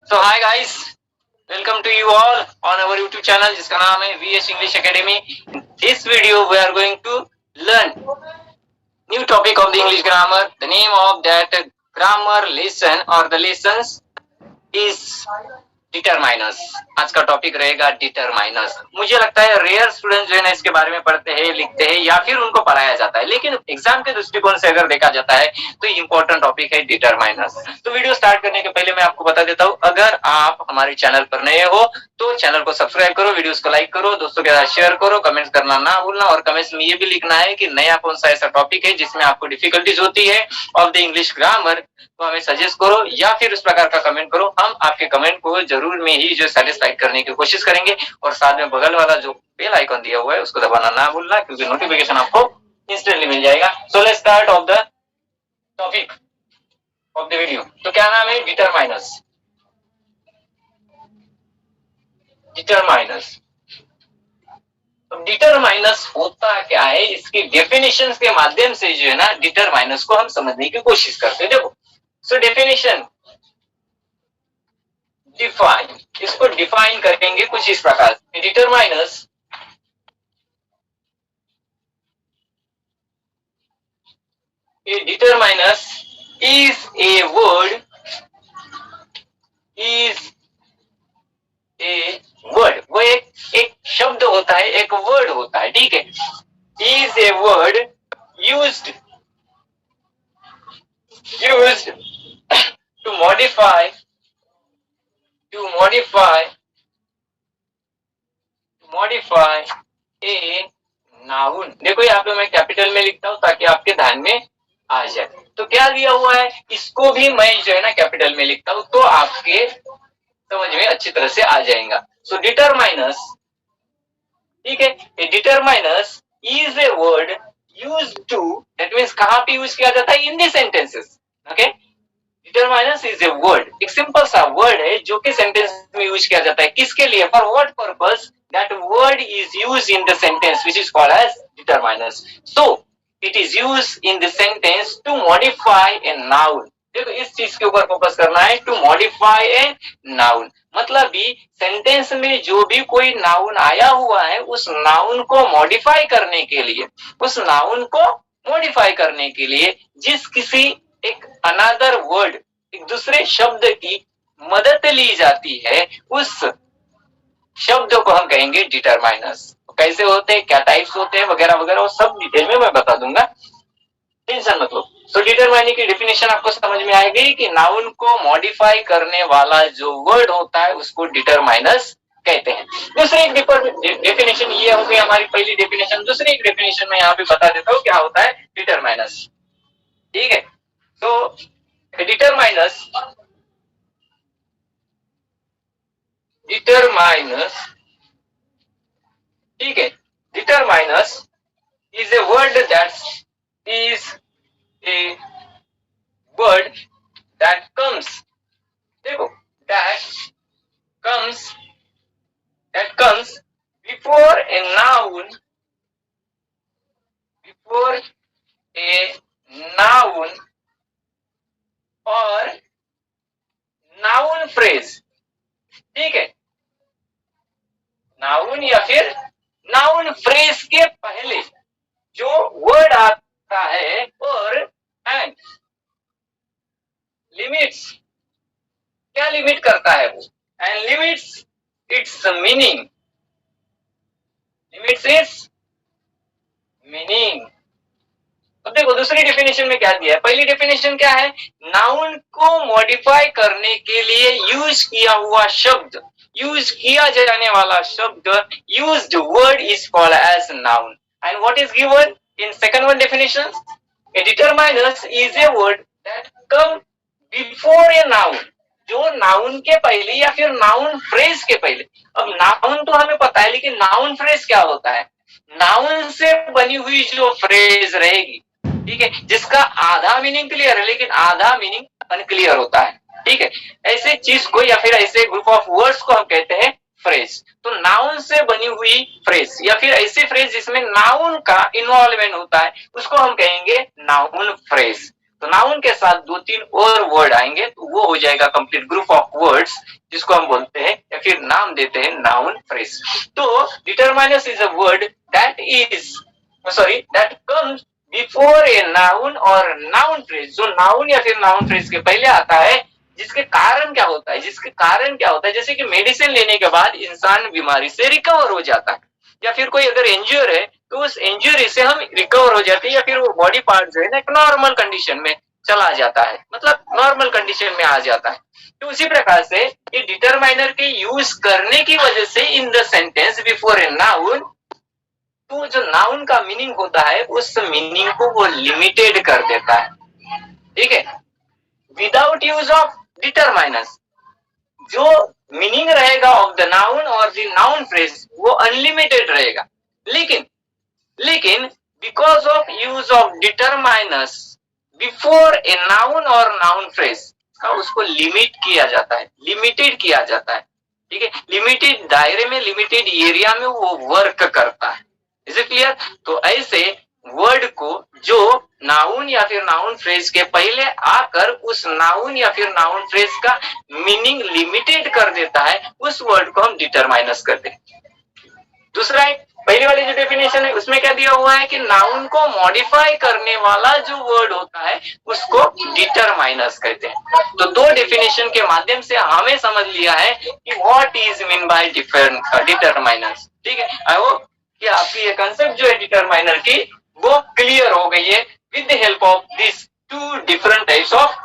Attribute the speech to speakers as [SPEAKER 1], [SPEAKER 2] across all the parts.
[SPEAKER 1] So hi guys, welcome to you all on our YouTube channel जिसका नाम है VS English Academy. In this video we are going to learn new topic of the English grammar. The name of that grammar lesson or the lessons is determiners. आज का topic रहेगा determiners. मुझे लगता है rare student जो है ना इसके बारे में पढ़ते हैं, लिखते हैं या फिर उनको पढ़ाया जाता है, लेकिन एग्जाम के दृष्टिकोण से अगर देखा जाता है तो इंपॉर्टेंट टॉपिक है डिटरमाइनर्स. तो वीडियो स्टार्ट करने के पहले मैं आपको बता देता हूँ, अगर आप हमारे चैनल पर नए हो तो चैनल को सब्सक्राइब करो, वीडियोस को लाइक करो, दोस्तों के साथ शेयर करो, कमेंट्स करना ना भूलना और कमेंट्स में ये भी लिखना है कि नया कौन सा ऐसा टॉपिक है जिसमें आपको डिफिकल्टीज होती है ऑफ द इंग्लिश ग्रामर, तो हमें सजेस्ट करो या फिर उस प्रकार का कमेंट करो. हम आपके कमेंट को जरूर में ही जो सेटिस्फाई करने की कोशिश करेंगे और साथ में बगल वाला जो बेल आइकन दिया हुआ है उसको दबाना ना भूलना, क्योंकि नोटिफिकेशन आपको इंस्टेंटली मिल जाएगा. So let's start of the topic of the video. तो क्या नाम है? डिटरमाइनर्स. डिटरमाइनर्स. तो डिटरमाइनर्स होता क्या है, इसकी डेफिनेशंस के माध्यम से जो है ना डिटरमाइनर्स को हम समझने की कोशिश करते हैं. देखो, सो डेफिनेशन डिफाइन, इसको डिफाइन करेंगे कुछ इस प्रकार से. Determiners determiners is a word, is a word. वो एक शब्द होता है, एक वर्ड होता है, ठीक है. Is a word used to modify a noun. देखो यहाँ पे मैं कैपिटल में लिखता हूं ताकि आपके ध्यान में आ जाए. तो क्या दिया हुआ है, इसको भी मैं जो है ना कैपिटल में लिखता हूं तो आपके समझ में अच्छी तरह से आ जाएगा. सो डिटरमाइनर्स, ठीक है, determiners is a word use to, that means कहां पे यूज किया जाता है? In the sentences. Okay, determiners is a word, एक सिंपल सा वर्ड है जो कि सेंटेंस में यूज किया जाता है. किसके लिए? For what purpose? That word is use in the sentence which is called as determiners. So it is use in the sentence to modify a noun. देखो इस चीज के ऊपर फोकस करना है, टू मॉडिफाई ए नाउन. मतलब भी sentence में जो भी कोई नाउन आया हुआ है उस नाउन को मॉडिफाई करने के लिए, जिस किसी एक अनदर वर्ड, एक दूसरे शब्द की मदद ली जाती है, उस शब्द को हम कहेंगे डिटरमाइनर्स. कैसे होते हैं, क्या टाइप्स होते हैं, वगैरह वगैरह, वो सब डिटेल में मैं बता दूंगा, टेंशन मत लो. तो डिटरमाइनिंग की डेफिनेशन आपको समझ में आएगी कि नाउन को मॉडिफाई करने वाला जो वर्ड होता है उसको डिटरमाइनर्स कहते हैं. दूसरी एक डेफिनेशन ये हो गई हमारी पहली डेफिनेशन. दूसरी एक डेफिनेशन मैं यहाँ पे बता देता हूँ क्या होता है डिटरमाइनर्स, ठीक है. तो डिटरमाइनर्स ठीक है, determiners is a word that comes, देखो, that comes before a noun or noun phrase. ठीक है, नाउन या फिर नाउन फ्रेज के पहले जो वर्ड आता है, और एंड लिमिट्स, क्या लिमिट करता है वो? एंड लिमिट्स इट्स मीनिंग, अब देखो दूसरी डेफिनेशन में क्या दिया है. पहली डेफिनेशन क्या है? नाउन को मॉडिफाई करने के लिए यूज किया हुआ शब्द, यूज किया जाने वाला शब्द, used word is called as noun. And what is given in second one definition? A determiners is a word that come before a noun, जो नाउन के पहले या फिर नाउन फ्रेज के पहले. अब नाउन तो हमें पता है, लेकिन नाउन फ्रेज क्या होता है? नाउन से बनी हुई जो फ्रेज रहेगी, ठीक है, जिसका आधा मीनिंग क्लियर है लेकिन आधा मीनिंग अनक्लियर होता है, ठीक है. ऐसे चीज को या फिर ऐसे ग्रुप ऑफ वर्ड्स को हम कहते हैं फ्रेज. तो नाउन से बनी हुई फ्रेज या फिर ऐसे फ्रेज जिसमें नाउन का इन्वॉल्वमेंट होता है उसको हम कहेंगे नाउन फ्रेज. तो नाउन के साथ दो तीन और वर्ड आएंगे तो वो हो जाएगा कंप्लीट ग्रुप ऑफ वर्ड्स उसको हम बोलते हैं या फिर नाम देते हैं नाउन फ्रेज। तो determiners is a word that comes before a noun और नाउन फ्रेज, जो नाउन या फिर नाउन फ्रेज के पहले आता है, जिसके कारण क्या होता है, जैसे कि मेडिसिन लेने के बाद इंसान बीमारी से रिकवर हो जाता है, या फिर कोई अगर इंज्योर है तो उस इंजुरी से हम रिकवर हो जाते हैं, या फिर वो बॉडी पार्ट जो है ना एक नॉर्मल कंडीशन में चला जाता है, मतलब नॉर्मल कंडीशन में आ जाता है। तो उसी प्रकार से ये डिटरमाइनर के यूज करने की वजह से इन the sentence before a noun, तो जो नाउन का मीनिंग होता है उस मीनिंग को वो लिमिटेड कर देता है, ठीक है। विदाउट यूज ऑफ डिटरमाइनर्स जो मीनिंग रहेगा ऑफ द नाउन और द नाउन फ्रेज वो अनलिमिटेड रहेगा, लेकिन because of use of determiners before a noun और नाउन फ्रेज का उसको लिमिटेड किया जाता है, ठीक है। लिमिटेड दायरे में, लिमिटेड एरिया में वो वर्क करता है। Is it clear? तो ऐसे वर्ड को जो नाउन या फिर नाउन फ्रेज के पहले आकर उस नाउन या फिर नाउन फ्रेज का मीनिंग लिमिटेड कर देता है, उस वर्ड को हम डिटरमाइनस करते हैं। दूसरा है, पहली वाली जो डेफिनेशन है उसमें क्या दिया हुआ है कि नाउन को मॉडिफाई करने वाला जो वर्ड होता है उसको डिटरमाइनस कहते हैं। तो दो डेफिनेशन के माध्यम से हमें समझ लिया है कि what is mean by determiners, ठीक है। आई होप कि आपकी ये कंसेप्ट जो है डिटरमाइनर की वो क्लियर हो गई है with the help of this two different types of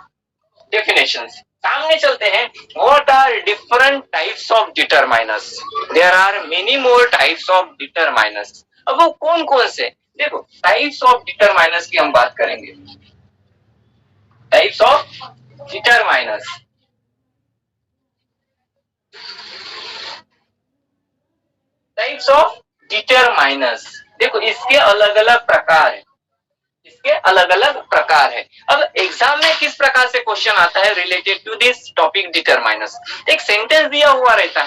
[SPEAKER 1] definitions. सामने चलते हैं, what are different types of determiners. There are many more types of determiners. अब वो कौन कौन से, देखो टाइप्स ऑफ डिटरमाइनर्स की हम बात करेंगे। Types of determiners, types of determiners, देखो इसके अलग अलग प्रकार है, अब एग्जाम में किस प्रकार से क्वेश्चन आता है related to this topic determiners. एक सेंटेंस दिया हुआ रहता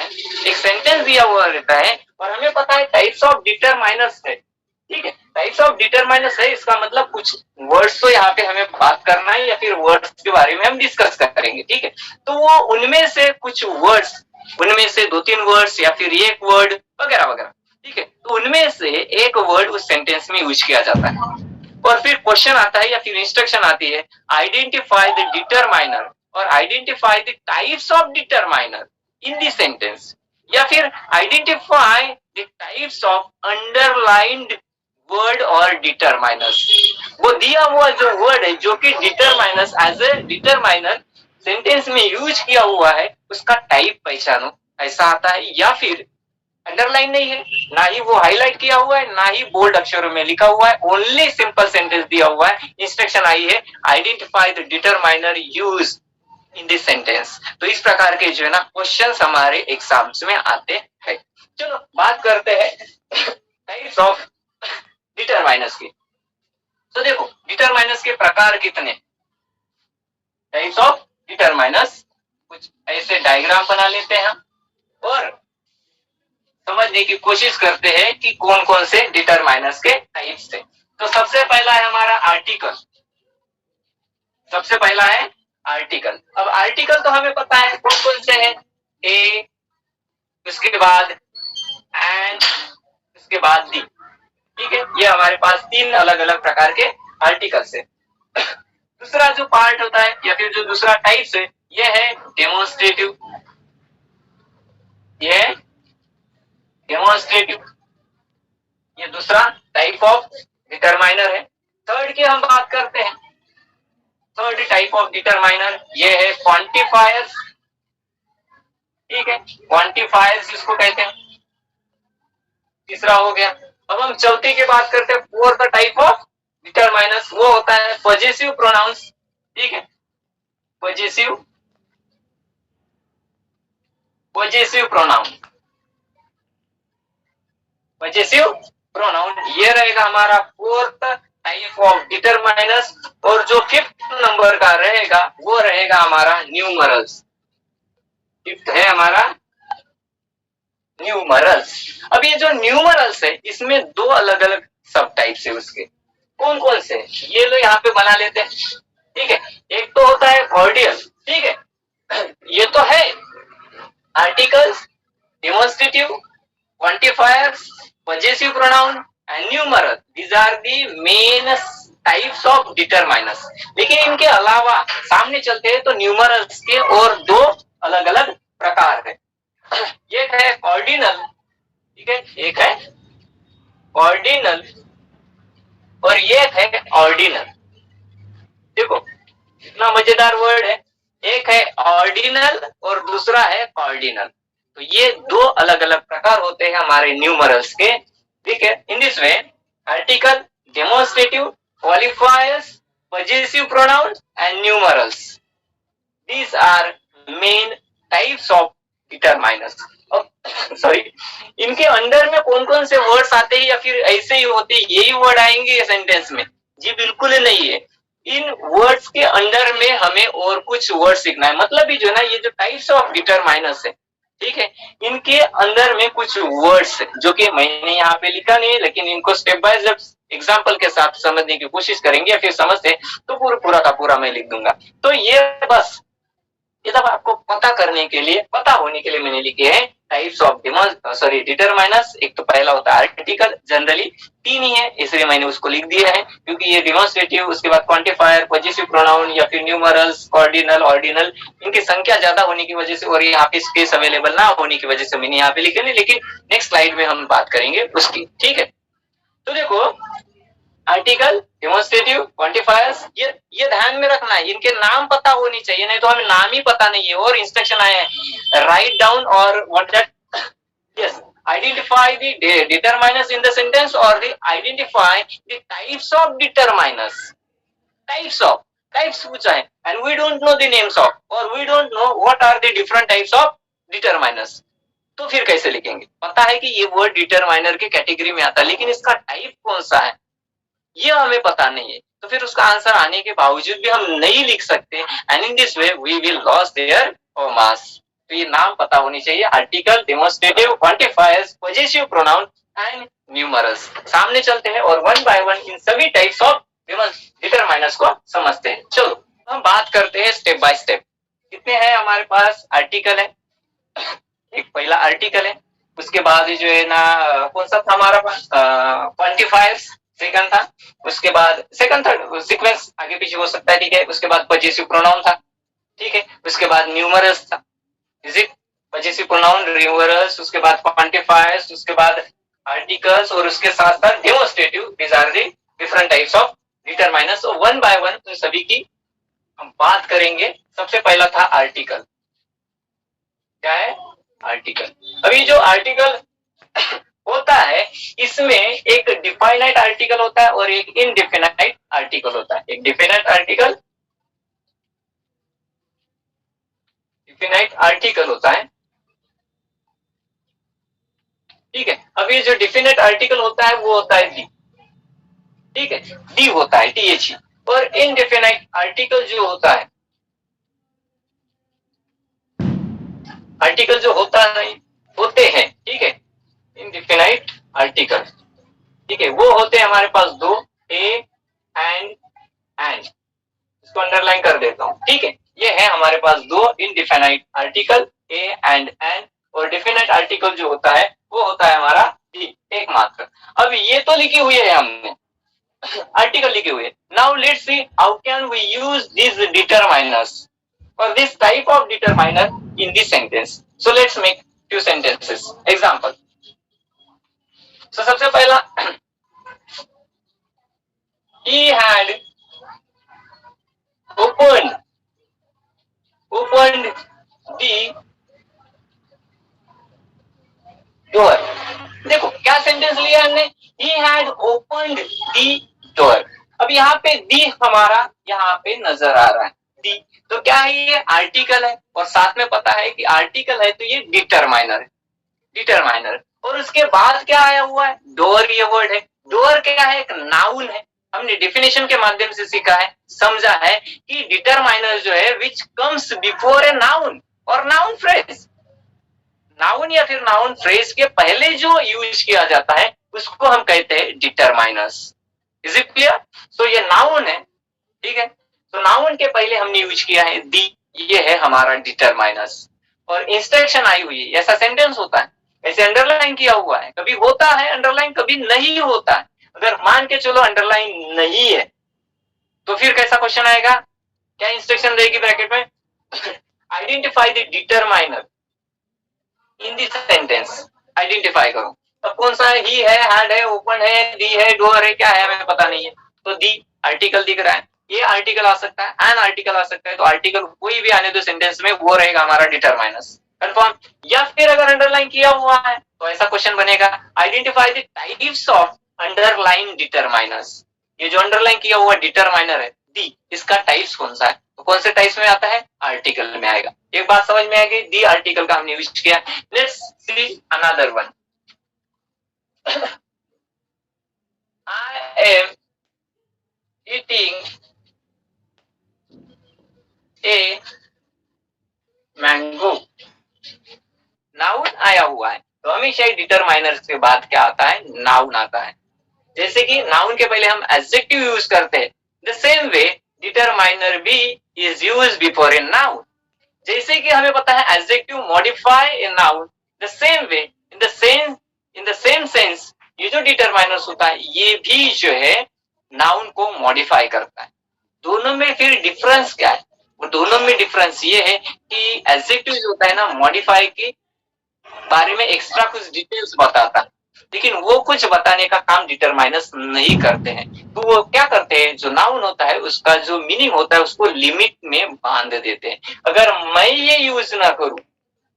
[SPEAKER 1] है और हमें पता है टाइप्स ऑफ डिटरमाइनर्स है, ठीक है। टाइप्स ऑफ डिटरमाइनर्स है, इसका मतलब कुछ वर्ड्स तो यहाँ पे हमें बात करना है या फिर वर्ड्स के बारे में हम डिस्कस करेंगे, ठीक है। तो वो उनमें से कुछ वर्ड्स, उनमें से 2-3 वर्ड्स या फिर एक वर्ड वगैरह वगैरह, ठीक है। तो उनमें से एक वर्ड उस सेंटेंस में यूज किया जाता है और फिर क्वेश्चन आता है या फिर इंस्ट्रक्शन आती है, आइडेंटिफाई द डिटरमाइनर और identify the types of determiner in the sentence, या फिर identify the types of underlined word और डिटरमाइनर्स। वो दिया हुआ जो वर्ड है जो कि determiners as a determiner sentence में यूज किया हुआ है उसका टाइप पहचानो, ऐसा आता है। या फिर अंडरलाइन नहीं है, ना ही वो हाईलाइट किया हुआ है, ना ही बोल्ड अक्षरों में लिखा हुआ है, ओनली सिंपल सेंटेंस दिया हुआ है, इंस्ट्रक्शन आई है identify the determiner use in this sentence. तो इस प्रकार के जो है ना क्वेश्चंस हमारे एग्जाम्स में आते हैं। चलो बात करते हैं टाइप्स ऑफ डिटरमाइनर्स की। तो देखो डिटरमाइनर्स के प्रकार कितने, टाइप्स ऑफ डिटरमाइनर्स, कुछ ऐसे डायग्राम बना लेते हैं और समझने की कोशिश करते हैं कि कौन कौन से डिटरमाइनर्स के टाइप्स थे। तो सबसे पहला है हमारा आर्टिकल, अब आर्टिकल तो हमें पता है कौन कौन से हैं, ए, उसके बाद एंड, उसके बाद दी, ठीक है। ये हमारे पास 3 अलग अलग प्रकार के आर्टिकल्स है। दूसरा जो पार्ट होता है या फिर जो दूसरा टाइप्स है ये है डेमोन्स्ट्रेटिव, ये दूसरा टाइप ऑफ डिटरमाइनर है। थर्ड की हम बात करते हैं, थर्ड टाइप ऑफ डिटरमाइनर ये है क्वांटिफायर्स, ठीक है। क्वांटिफायर्स जिसको कहते हैं, तीसरा हो गया। अब हम चौथे की बात करते हैं, फोर्थ टाइप ऑफ डिटरमाइनर्स, वो होता है पॉजेसिव प्रोनाउंस, ठीक है। पॉजेसिव प्रोनाउन ये रहेगा हमारा फोर्थ टाइप ऑफ डिटरमाइनर्स। और जो 5th नंबर का रहेगा वो रहेगा हमारा न्यूमरल्स, 5th है हमारा न्यूमरल्स। अब ये जो न्यूमरल्स है इसमें 2 अलग अलग सब टाइप्स है उसके, कौन कौन से, ये लो यहाँ पे बना लेते हैं, ठीक है। एक तो होता है कॉर्डियल, ठीक है, ये तो है articles, demonstrative, quantifiers, possessive pronoun and numeral. These are the main types of determiners. लेकिन इनके अलावा सामने चलते हैं तो न्यूमरल्स के और दो अलग अलग प्रकार है. एक है ऑर्डिनल, ठीक है, एक है ऑर्डिनल और एक है ऑर्डिनल. देखो कितना मजेदार वर्ड है. एक है ऑर्डिनल और दूसरा है कॉर्डिनल. तो ये दो अलग अलग प्रकार होते हैं हमारे न्यूमरल्स के. ठीक है. इन this way article, demonstrative, क्वालिफायर्स, possessive pronouns and numerals. These are main types of determiners. Sorry, इनके अंदर में कौन कौन से वर्ड्स आते हैं या फिर ऐसे ही होते यही वर्ड आएंगे सेंटेंस में? जी बिल्कुल नहीं है. इन वर्ड्स के अंदर में हमें और कुछ वर्ड सीखना है. मतलब ही जो ना ये जो टाइप्स ऑफ डिटरमाइनर्स है, ठीक है, इनके अंदर में कुछ वर्ड्स जो कि मैंने यहाँ पे लिखा नहीं है, लेकिन इनको स्टेप बाय स्टेप एग्जाम्पल के साथ समझने की कोशिश करेंगे या फिर समझते तो पूरा का पूरा मैं लिख दूंगा. तो ये बस ये सब आपको पता करने के लिए, पता होने के लिए मैंने लिखे हैं टाइप्स ऑफ डिटरमाइनर्स. एक तो पहला होता है आर्टिकल, जनरली तीन ही है इसलिए मैंने उसको लिख दिया है क्योंकि ये डिमॉन्स्ट्रेटिव, उसके बाद क्वांटिफायर, पॉजिटिव प्रोनाउन या फिर न्यूमरल्स, ऑर्डिनल, ऑर्डिनल, इनकी संख्या ज्यादा होने की वजह से और यहाँ पे स्पेस अवेलेबल ना होने की वजह से मैंने यहाँ पे लिखे नहीं, लेकिन नेक्स्ट स्लाइड में हम बात करेंगे उसकी. ठीक है. तो देखो आर्टिकल, डेमोन्स्ट्रेटिव, क्वांटिफायर्स, ये ध्यान में रखना है. इनके नाम पता होनी चाहिए, नहीं तो हमें नाम ही पता नहीं है. और इंस्ट्रक्शन आए हैं, राइट डाउन और what that, yes, identify the determiners in the sentence और the identify the types of determiners. Types पूछा है and we don't know the names of और we don't know what are the different types of determiners. तो फिर कैसे लिखेंगे? पता है कि ये वर्ड डिटरमाइनर के कैटेगरी में आता है, लेकिन इसका टाइप कौन सा है ये हमें पता नहीं है. तो फिर उसका आंसर आने के बावजूद भी हम नहीं लिख सकते. And in this way we will loss their mass. तो ये नाम पता होनी चाहिए. Article, demonstrative, quantifiers, positive pronoun and numerals. सामने चलते हैं और वन बाय वन इन सभी टाइप्स ऑफ डिटरमाइनर्स को समझते हैं. चलो हम बात करते हैं स्टेप बाय स्टेप. कितने हैं हमारे पास? आर्टिकल है, एक पहला आर्टिकल है, उसके बाद जो है ना कौन सा था हमारा पास? क्वांटिफायर्स सेकंड था, उसके बाद सेकंड थर्ड सीक्वेंस आगे पीछे हो सकता है. ठीक है. उसके बाद पॉजिटिव प्रोनाउन था. ठीक है. उसके बाद न्यूमरल्स था. Is it? Positive pronoun, numerals, उसके बाद क्वांटिफायर्स, उसके बाद आर्टिकल्स और उसके साथ साथ demonstrative. These are the different types of determiners. So one by one उन सभी की हम बात करेंगे. सबसे पहला था आर्टिकल. क्या है? आर्टिकल. अभी जो आर्टिकल होता है इसमें एक डिफाइनाइट आर्टिकल होता है और एक इनडिफिनाइट आर्टिकल होता है. एक डिफिनाइट आर्टिकल, डिफिनाइट आर्टिकल होता है. ठीक है. अभी जो डिफिनाइट आर्टिकल होता है वो होता है डी. ठीक है. डी होता है, टीएच. और इनडिफिनाइट आर्टिकल जो होता है, आर्टिकल जो होते हैं, ठीक है, इनडिफिनाइट आर्टिकल, ठीक है, वो होते हैं हमारे पास दो, ए एंड. इसको अंडरलाइन कर देता हूं. ठीक है. ये है हमारे पास दो इनडिफिनाइट आर्टिकल, ए एंड. और डिफिनाइट आर्टिकल जो होता है वो होता है हमारा डी, एक मात्र. अब ये तो लिखी हुई है हमने, आर्टिकल लिखे हुए. Now let's see how can we use this determiners or this type of determiner in this sentence. So let's make few sentences. Example. So सबसे पहला, he had opened the door. देखो क्या सेंटेंस लिया हमने? He had opened the door. अब यहाँ पे दी हमारा यहाँ पे नजर आ रहा है. दी तो क्या है? ये आर्टिकल है और साथ में पता है कि आर्टिकल है तो ये डिटरमाइनर है. डिटरमाइनर. और उसके बाद क्या आया हुआ है? डोर. ये वर्ड है. डोर क्या है? एक नाउन है. हमने डेफिनेशन के माध्यम से सीखा है, समझा है कि डिटरमाइनर जो है which comes before a noun और नाउन फ्रेज. नाउन या फिर नाउन फ्रेज के पहले जो यूज किया जाता है उसको हम कहते हैं determiners. Is it clear? So ये नाउन है. ठीक है. तो नाउन के पहले हमने यूज किया है दी. ये है हमारा डिटरमाइनर्स. और इंस्ट्रक्शन आई हुई है, ऐसा सेंटेंस होता है, ऐसे अंडरलाइन किया हुआ है, कभी होता है अंडरलाइन, कभी नहीं होता है। अगर मान के चलो अंडरलाइन नहीं है तो फिर कैसा क्वेश्चन आएगा, क्या इंस्ट्रक्शन रहेगी ब्रैकेट में, identify the determiner in this sentence, identify करो। अब कौन सा है, ही है, हैड है, ओपन है, दी है, डोर है, क्या है हमें पता नहीं है, तो दी आर्टिकल दिख रहा है, ये आर्टिकल आ सकता है, एन आर्टिकल आ सकता है, तो आर्टिकल कोई भी आने दो सेंटेंस में वो रहेगा हमारा डिटरमाइनर्स, कंफर्म। या फिर अगर अंडरलाइन किया हुआ है तो ऐसा क्वेश्चन बनेगा, identify the types of underline determiners, ये जो अंडरलाइन किया हुआ डिटरमाइनर है दी, इसका टाइप्स कौन सा है, तो कौन से टाइप्स में आता है, आर्टिकल में आएगा। एक बात समझ में आ गई, दी आर्टिकल का हमने यूज किया। Let's see another one, I am eating a mango, noun आया हुआ है, तो हमेशा डिटरमाइनर के बाद क्या आता है, नाउन आता है। जैसे कि नाउन के पहले हम एडजेक्टिव यूज करते हैं, द सेम वे डिटरमाइनर भी is use before a noun. जैसे कि हमें पता है adjective modify a noun, the same way in the same sense ये जो डिटरमाइनर्स होता है ये भी जो है नाउन को मॉडिफाई करता है। दोनों में फिर डिफरेंस क्या है, वो दोनों में डिफरेंस ये है कि एडजेक्टिव जो होता है ना मॉडिफाई के बारे में एक्स्ट्रा कुछ डिटेल्स बताता है, लेकिन वो कुछ बताने का काम डिटरमाइनर्स नहीं करते हैं। तो वो क्या करते हैं, जो नाउन होता है उसका जो मीनिंग होता है उसको लिमिट में बांध देते हैं। अगर मैं ये यूज ना करूं,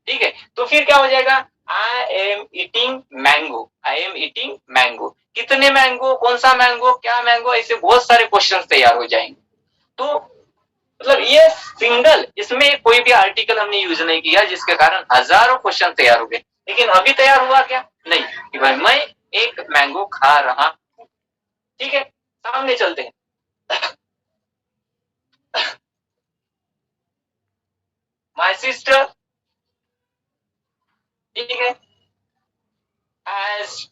[SPEAKER 1] ठीक है, तो फिर क्या हो जाएगा, I am eating mango, I am eating mango, कितने मैंगो, कौन सा मैंगो, क्या मैंगो, ऐसे बहुत सारे क्वेश्चन तैयार हो जाएंगे। तो मतलब ये सिंगल, इसमें कोई भी आर्टिकल हमने यूज नहीं किया जिसके कारण हजारों क्वेश्चन तैयार हो गए। लेकिन अभी तैयार हुआ क्या, नहीं, कि भाई मैं एक मैंगो खा रहा हूं, ठीक है, सामने चलते हैं। माय सिस्टर, ठीक है, हैज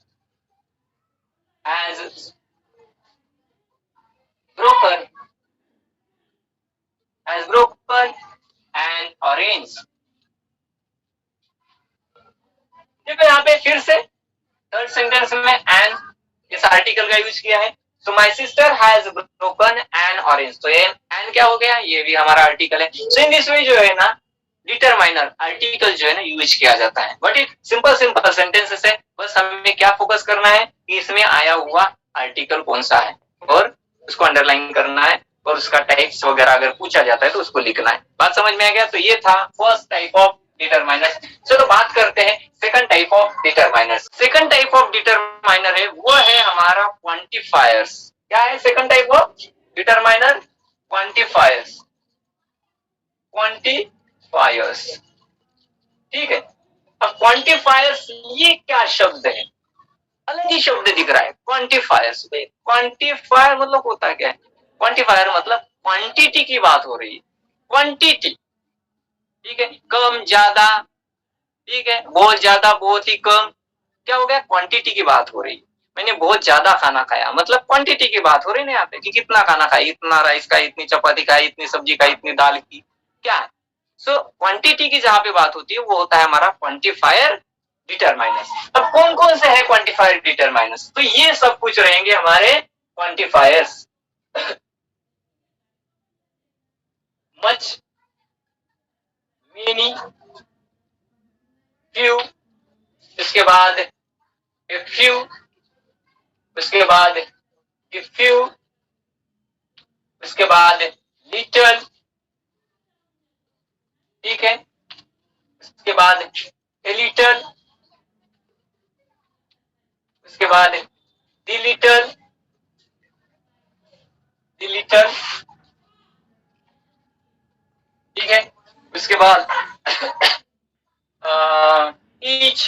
[SPEAKER 1] broken an orange, देखो यहाँ पे फिर से थर्ड सेंटेंस में एन इस आर्टिकल का यूज किया है। So my sister has broken N orange, तो एन क्या हो गया, ये भी हमारा आर्टिकल है। सो इन दिस वे जो है ना डिटरमाइनर आर्टिकल जो है ना यूज किया जाता है। But it simple simple sentences है, बस हमें क्या फोकस करना है कि इसमें आया हुआ आर्टिकल कौन सा है और उसको अंडरलाइन करना है, और उसका टाइप्स वगैरह अगर पूछा जाता है तो उसको लिखना है। बात समझ में आ गया। तो ये था फर्स्ट टाइप ऑफ डिटरमाइनर। चलो बात करते हैं second type of determiner. Second type of determiner है वो है हमारा क्वांटिफायर्स। क्या है second type of determiner, quantifiers, quantifiers, ठीक है। अब क्वांटिफायर्स ये क्या शब्द है, अलग ही शब्द दिख रहा है क्वांटिफायर्स पे। क्वांटिफायर मतलब होता क्या है, क्वांटिफायर मतलब क्वांटिटी की बात हो रही है, क्वांटिटी, ठीक है, कम ज्यादा, ठीक है, बहुत ज्यादा बहुत ही कम, क्या हो गया, क्वांटिटी की बात हो रही है। मैंने बहुत ज्यादा खाना खाया मतलब क्वांटिटी की बात हो रही है यहाँ पे कि कितना खाना खाया, इतना राइस का, इतनी चपाती खाई, इतनी सब्जी खाई, इतनी दाल की, क्या है। सो क्वांटिटी की जहां पे बात होती है वो होता है हमारा क्वांटिफायर डिटरमाइनर्स। अब कौन कौन से है क्वांटिफायर डिटरमाइनर्स, तो ये सब कुछ रहेंगे हमारे क्वांटिफायर्स। मच, मेनी, फ्यू, इसके बाद ए फ्यू, उसके बाद ए फ्यू, उसके बाद लिटल, ठीक है, उसके बाद ए लिटल, उसके बाद दी लिटल, दी लिटल, ठीक है, उसके बाद ईच,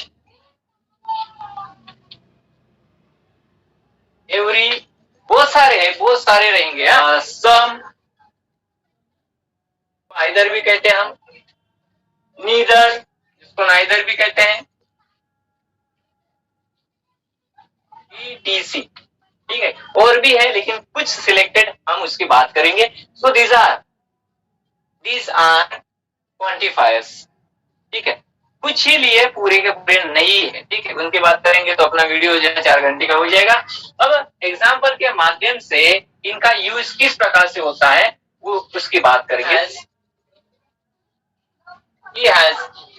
[SPEAKER 1] एवरी, बहुत सारे हैं, बहुत सारे रहेंगे। सम, आइदर भी कहते हैं हम, नीदर, जिसको नाइदर भी कहते हैं, ETC, ठीक है, और भी है लेकिन कुछ सिलेक्टेड हम उसकी बात करेंगे। सो these are quantifiers, ठीक है, कुछ ही लिए, पूरे के पूरे नहीं है। ठीक है, उनकी बात करेंगे तो अपना वीडियो जो है 4 घंटे का हो जाएगा। अब एग्जाम्पल के माध्यम से इनका यूज किस प्रकार से होता है वो उसकी बात करेंगे। He has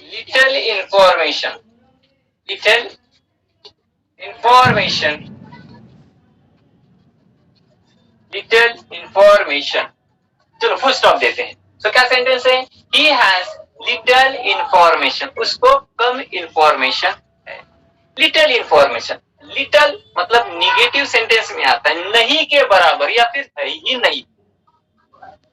[SPEAKER 1] little information, little information, little information। चलो फुल स्टॉप देते हैं। तो क्या सेंटेंस है? He has little information, उसको कम इंफॉर्मेशन है। लिटिल इंफॉर्मेशन, लिटिल मतलब निगेटिव सेंटेंस में आता है, नहीं के बराबर या फिर है ही नहीं।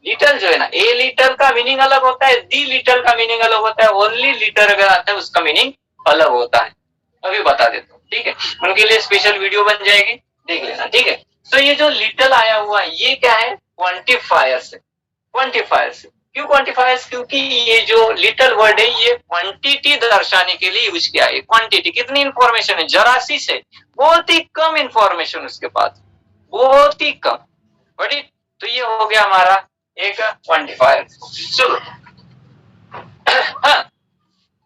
[SPEAKER 1] लिटिल जो है ना, ए लिटिल का मीनिंग अलग होता है, दी लिटिल का मीनिंग अलग होता है, ओनली लिटिल अगर आता है उसका मीनिंग अलग होता है। अभी बता देता हूँ, ठीक है, उनके लिए स्पेशल वीडियो बन जाएगी, देख लेना। ठीक है, तो ये जो लिटिल आया हुआ है ये क्या है? क्वांटिफायर्स है। क्वांटिफायर्स क्यों? क्वांटिफायर्स क्योंकि ये जो लिटिल वर्ड है ये क्वांटिटी दर्शाने के लिए यूज किया है। क्वांटिटी कितनी इंफॉर्मेशन है? जरा सी से, बहुत ही कम इंफॉर्मेशन उसके पास, बहुत ही कम। बड़ी तो ये हो गया हमारा एक क्वांटिफायर। चलो हाँ,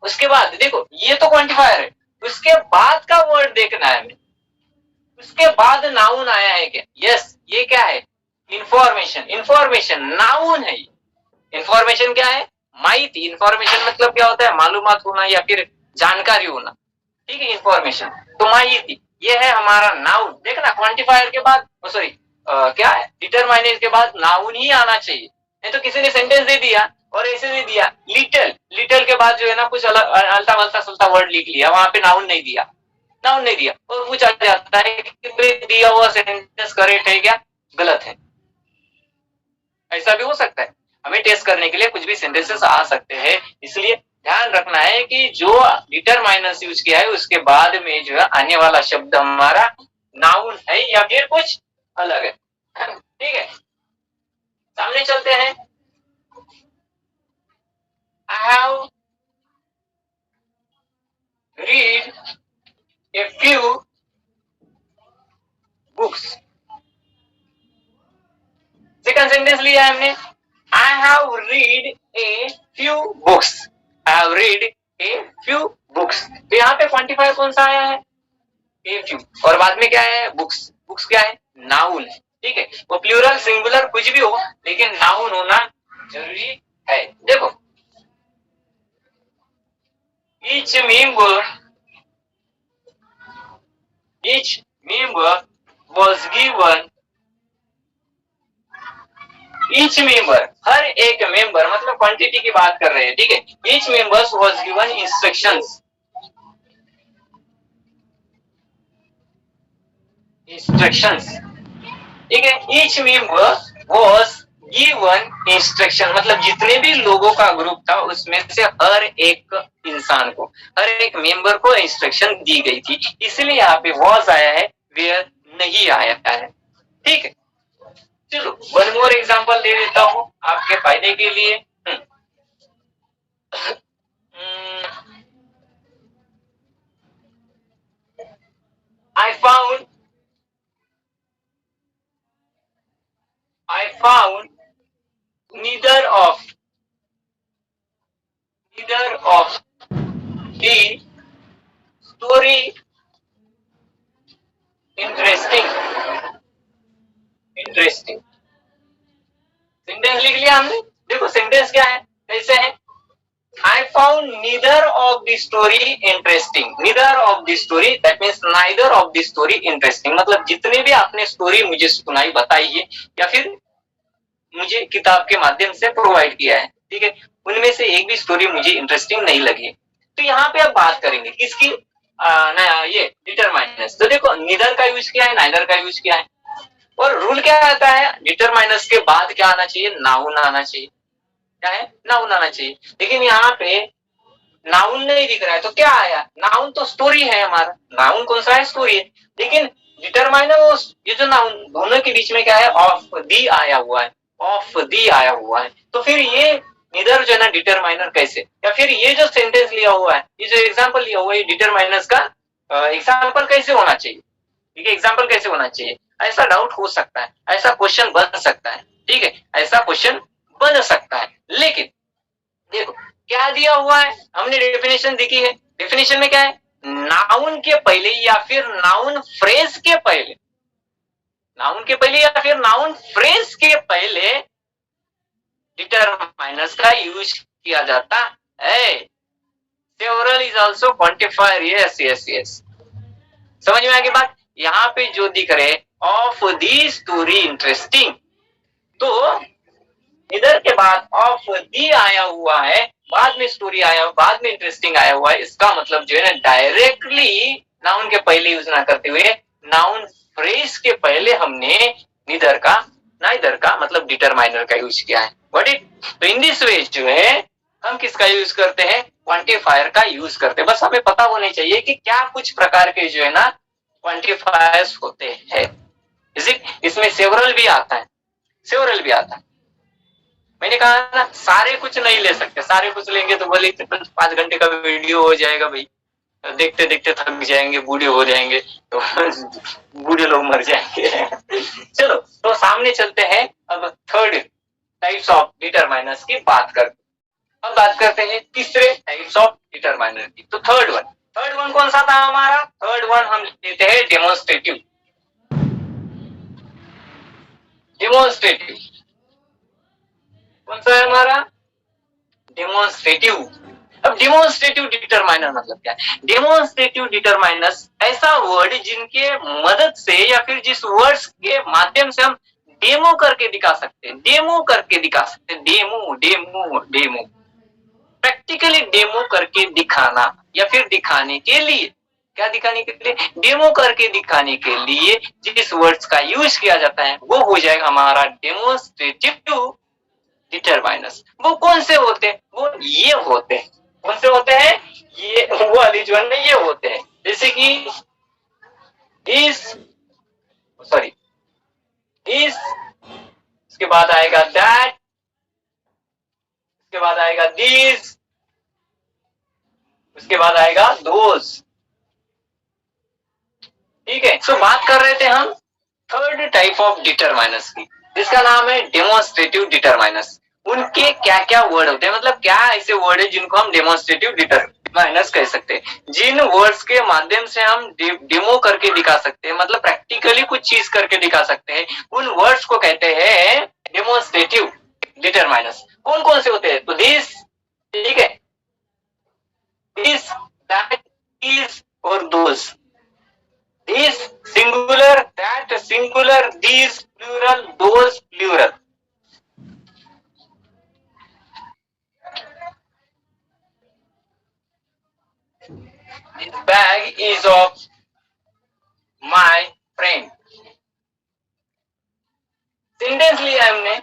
[SPEAKER 1] उसके बाद देखो ये तो क्वांटिफायर है, उसके बाद का वर्ड देखना है हमें। उसके बाद नाउन आया है क्या? यस, ये क्या है? इंफॉर्मेशन। इंफॉर्मेशन नाउन है। इंफॉर्मेशन क्या है? माहिती। इंफॉर्मेशन मतलब क्या होता है? मालूमात होना या फिर जानकारी होना। ठीक है, इंफॉर्मेशन तो माहिती, ये है हमारा नाउन। देखना क्वांटिफायर के बाद सॉरी क्या है, डिटरमाइनर के बाद नाउन ही आना चाहिए। नहीं तो किसी ने सेंटेंस दे दिया और ऐसे दे दिया लिटिल, लिटिल के बाद जो है ना कुछ अलता वलता सुलता वर्ड लिख लिया, वहां पे नाउन नहीं दिया, नाउन नहीं दिया, और पूछा जाता है कि दिया हुआ सेंटेंस करेक्ट है क्या गलत है। ऐसा भी हो सकता है, हमें टेस्ट करने के लिए कुछ भी सेंटेंसेस आ सकते हैं, इसलिए ध्यान रखना है कि जो डिटरमाइनर्स यूज किया है उसके बाद में जो है आने वाला शब्द हमारा नाउन है या फिर कुछ अलग है। ठीक है, सामने चलते हैं। I have read a few books. Second sentence लिया है हमने, I have read a few books. I have read a few books. तो यहाँ पे क्वांटिफायर कौन सा आया है? ए फ्यू, और बाद में क्या है? बुक्स। बुक्स क्या है? नाउन है। ठीक है, वो प्लूरल सिंगुलर कुछ भी हो लेकिन नाउन होना जरूरी है। देखो each member was given, each member हर एक मेंबर मतलब क्वांटिटी की बात कर रहे हैं। ठीक है, each members was given instructions, instructions। ठीक है, each member was given instruction मतलब जितने भी लोगों का ग्रुप था उसमें से हर एक इंसान को, हर एक मेंबर को इंस्ट्रक्शन दी गई थी, इसलिए यहाँ पे was आया है, where नहीं आया है। ठीक है, चलो वन मोर एग्जांपल दे देता हूं आपके फायदे के लिए। I found neither of the story interesting। Sentence लिख लिया हमने। देखो सेंटेंस क्या है, कैसे है? I found neither of the story interesting। neither of the story that means neither of the story interesting मतलब जितने भी आपने स्टोरी मुझे सुनाई बताई है या फिर मुझे किताब के माध्यम से प्रोवाइड किया है, ठीक है, उनमें से एक भी स्टोरी मुझे इंटरेस्टिंग नहीं लगी। तो यहाँ पे अब बात करेंगे किसकी? ये डिटरमाइनर्स। तो देखो नीदर का यूज किया है, नाइदर का यूज किया है, और रूल क्या आता है? डिटरमाइनर्स के बाद क्या आना चाहिए? नाउन आना चाहिए। क्या है? नाउन आना चाहिए। लेकिन यहाँ पे नाउन नहीं दिख रहा है तो क्या आया? नाउन तो स्टोरी है हमारा, नाउन कौन सा है? स्टोरी है। लेकिन डिटरमाइनर ये जो नाउन दोनों के बीच में क्या है? ऑफ दी आया हुआ है, ऑफ दी आया हुआ है। तो फिर ये निदर जो है ना डिटरमाइनर कैसे, या फिर ये जो सेंटेंस लिया हुआ है, ये जो एग्जाम्पल लिया हुआ है डिटरमाइनर्स का एग्जाम्पल कैसे होना चाहिए? ठीक है, एग्जाम्पल कैसे होना चाहिए? ऐसा डाउट हो सकता है, ऐसा क्वेश्चन बन सकता है। ठीक है, ऐसा क्वेश्चन बन सकता है। लेकिन देखो क्या दिया हुआ है, हमने डेफिनेशन देखी है। डेफिनेशन में क्या है, नाउन के पहले या फिर नाउन फ्रेज के पहले, नाउन के पहले या फिर नाउन फ्रेज के पहले डिटरमाइनर्स का यूज किया जाता है। Several is also quantifier, yes yes yes, समझ में आ गई बात। यहाँ पे जो दिख रहे ऑफ दी स्टोरी इंटरेस्टिंग, तो इधर के बाद ऑफ दी आया हुआ है, बाद में स्टोरी आया, बाद में इंटरेस्टिंग आया हुआ है, इसका मतलब जो है ना डायरेक्टली नाउन के पहले यूज ना करते हुए नाउन फ्रेज के पहले हमने नीदर का नाइदर का मतलब डिटरमाइनर का यूज किया है। व्हाट इट, तो इन दिस वे जो है हम किसका यूज करते हैं, क्वांटिफायर का यूज करते हैं। बस हमें पता होना चाहिए कि क्या कुछ प्रकार के जो है ना क्वांटिफायर्स होते हैं। इसमें सेवरल भी आता है, सेवरल भी आता है। मैंने कहा ना सारे कुछ नहीं ले सकते, सारे कुछ लेंगे तो बोले 5 घंटे का वीडियो हो जाएगा भाई, देखते देखते थक जाएंगे, बूढ़े हो जाएंगे, तो बूढ़े लोग मर जाएंगे। चलो तो सामने चलते हैं, अब थर्ड टाइप्स ऑफ डिटरमाइनर्स की बात करते हैं। अब बात करते हैं तीसरे टाइप्स ऑफ डिटरमाइनर की। तो थर्ड वन कौन सा था हमारा, थर्ड वन हम लेते हैं डेमोन्स्ट्रेटिव। डेमोन्स्ट्रेटिव कौन सा है हमारा, डेमोन्स्ट्रेटिव। अब डेमोन्स्ट्रेटिव डिटरमाइनर मतलब क्या है, डेमोन्स्ट्रेटिव डिटरमाइनर्स ऐसा वर्ड जिनके मदद से या फिर जिस वर्ड्स के माध्यम से हम डेमो करके दिखा सकते हैं, डेमो करके दिखा सकते हैं, demo demo demo, practically demo करके दिखाना या फिर दिखाने के लिए, क्या दिखाने के लिए, डेमो करके दिखाने के लिए जिस वर्ड्स का यूज किया जाता है वो हो जाएगा हमारा डेमोन्स्ट्रेटिव डिटरमाइनर्स। वो कौन से होते हैं, वो ये होते हैं, कौन से होते हैं, ये वो वाली जो है ये होते हैं, जैसे कि इस सॉरी इस, उसके बाद आएगा दैट, उसके बाद आएगा दिस, उसके बाद आएगा दोज। ठीक है, सो बात कर रहे थे हम थर्ड टाइप ऑफ डिटरमाइनर्स की, जिसका नाम है डेमोन्स्ट्रेटिव डिटरमाइनर्स। उनके क्या क्या वर्ड होते हैं, मतलब क्या ऐसे वर्ड है जिनको हम डेमोन्स्ट्रेटिव डिटरमाइनर्स कह सकते हैं, जिन वर्ड्स के माध्यम से हम डेमो करके दिखा सकते हैं, मतलब प्रैक्टिकली कुछ चीज करके दिखा सकते हैं, उन वर्ड्स को कहते हैं डेमोन्स्ट्रेटिव डिटरमाइनर्स। कौन कौन से होते हैं, तो दिस, ठीक है, दिस, दैट, इज और those. This singular, that singular, these plural, those plural. This bag is of my friend. Sentence लिया हमने,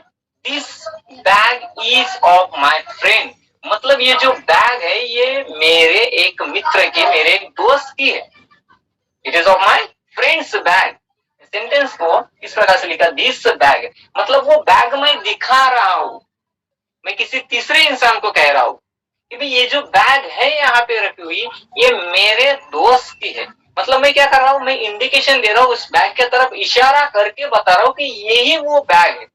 [SPEAKER 1] this bag is of my friend, मतलब ये जो बैग है ये मेरे एक मित्र की, मेरे एक दोस्त की है। It is of my friends bag. Sentence को इस प्रकार से लिखा, दिस बैग, मतलब वो बैग मैं दिखा रहा हूं, मैं किसी तीसरे इंसान को कह रहा हूं कि भाई ये जो बैग है यहाँ पे रखी हुई ये मेरे दोस्त की है। मतलब मैं क्या कर रहा हूं, मैं इंडिकेशन दे रहा हूं, उस बैग की तरफ इशारा करके बता रहा हूं कि यही वो बैग है,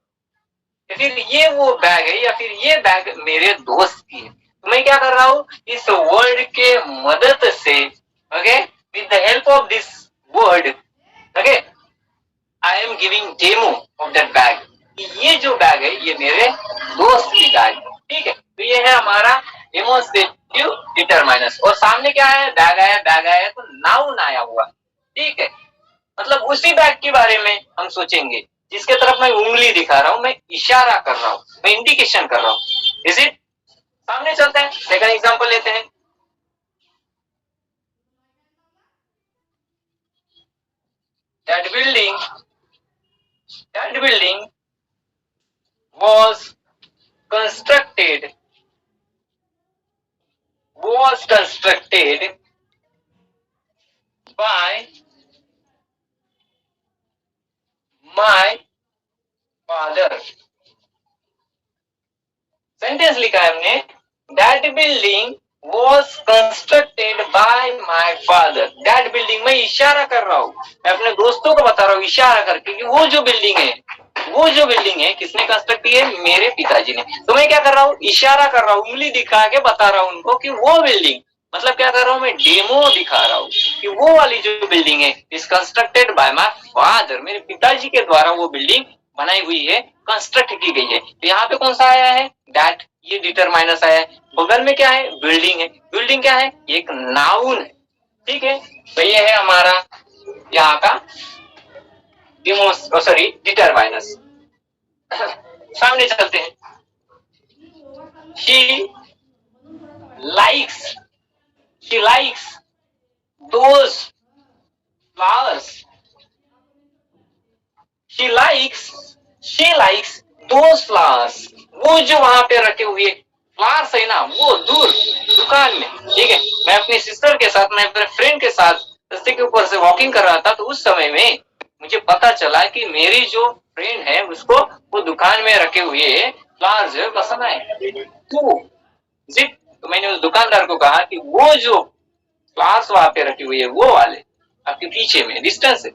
[SPEAKER 1] या फिर ये वो बैग है, या फिर ये बैग मेरे दोस्त की है। तो मैं क्या कर रहा हूं, इस वर्ड के मदद से, okay, with the help of this word, okay, I am giving demo of that bag, ये जो बैग है ये मेरे दोस्त की बैग है। ठीक है, तो ये है हमारा डेमोन्स्ट्रेटिव डिटरमाइनर्स। और सामने क्या है, बैग आया तो नाउन आया हुआ, ठीक है, मतलब उसी बैग के बारे में हम सोचेंगे जिसके तरफ मैं उंगली दिखा रहा हूं, मैं इशारा कर रहा हूं, मैं इंडिकेशन कर रहा हूं। इज इट, सामने चलते हैं, सेकंड एग्जांपल लेते हैं। That building was constructed by my father। Sentence लिखा है हमने, that building was constructed by my father। That building, मैं इशारा कर रहा हूं, मैं अपने दोस्तों को बता रहा हूं इशारा करके कि वो जो बिल्डिंग है वो जो बिल्डिंग है किसने कंस्ट्रक्ट की है? मेरे पिताजी ने। तो मैं क्या कर रहा हूँ? इशारा कर रहा हूँ, उंगली दिखा के बता रहा हूँ उनको कि वो बिल्डिंग, मतलब क्या कर रहा हूँ मैं? डेमो दिखा रहा हूँ कि वो वाली जो बिल्डिंग है is constructed by my father, मेरे पिताजी के द्वारा वो बिल्डिंग बनाई हुई है, कंस्ट्रक्ट की गई है। तो यहाँ पे कौन सा आया है? दैट, ये डिटरमाइनस आया है। बगल में क्या है? बिल्डिंग है। बिल्डिंग क्या है? एक नाउन है। ठीक है, तो ये है हमारा यहाँ का सॉरी डिटरमाइनस। सामने चलते हैं। she likes she likes those flowers, she likes those flowers, वो जो वहां पे रखे हुए फ्लावर्स है ना, वो दूर दुकान में। ठीक है, मैं अपनी सिस्टर के साथ, मैं अपने फ्रेंड के साथ रस्ते के ऊपर से वॉकिंग कर रहा था, तो उस समय में मुझे पता चला कि मेरी जो फ्रेंड है उसको वो दुकान में रखे हुए फ्लावर्स जो पसंद आए। तो मैंने उस दुकानदार को कहा कि वो जो फ्लावर्स वहां पे रखी हुई है वो वाले आपके पीछे में डिस्टेंस है,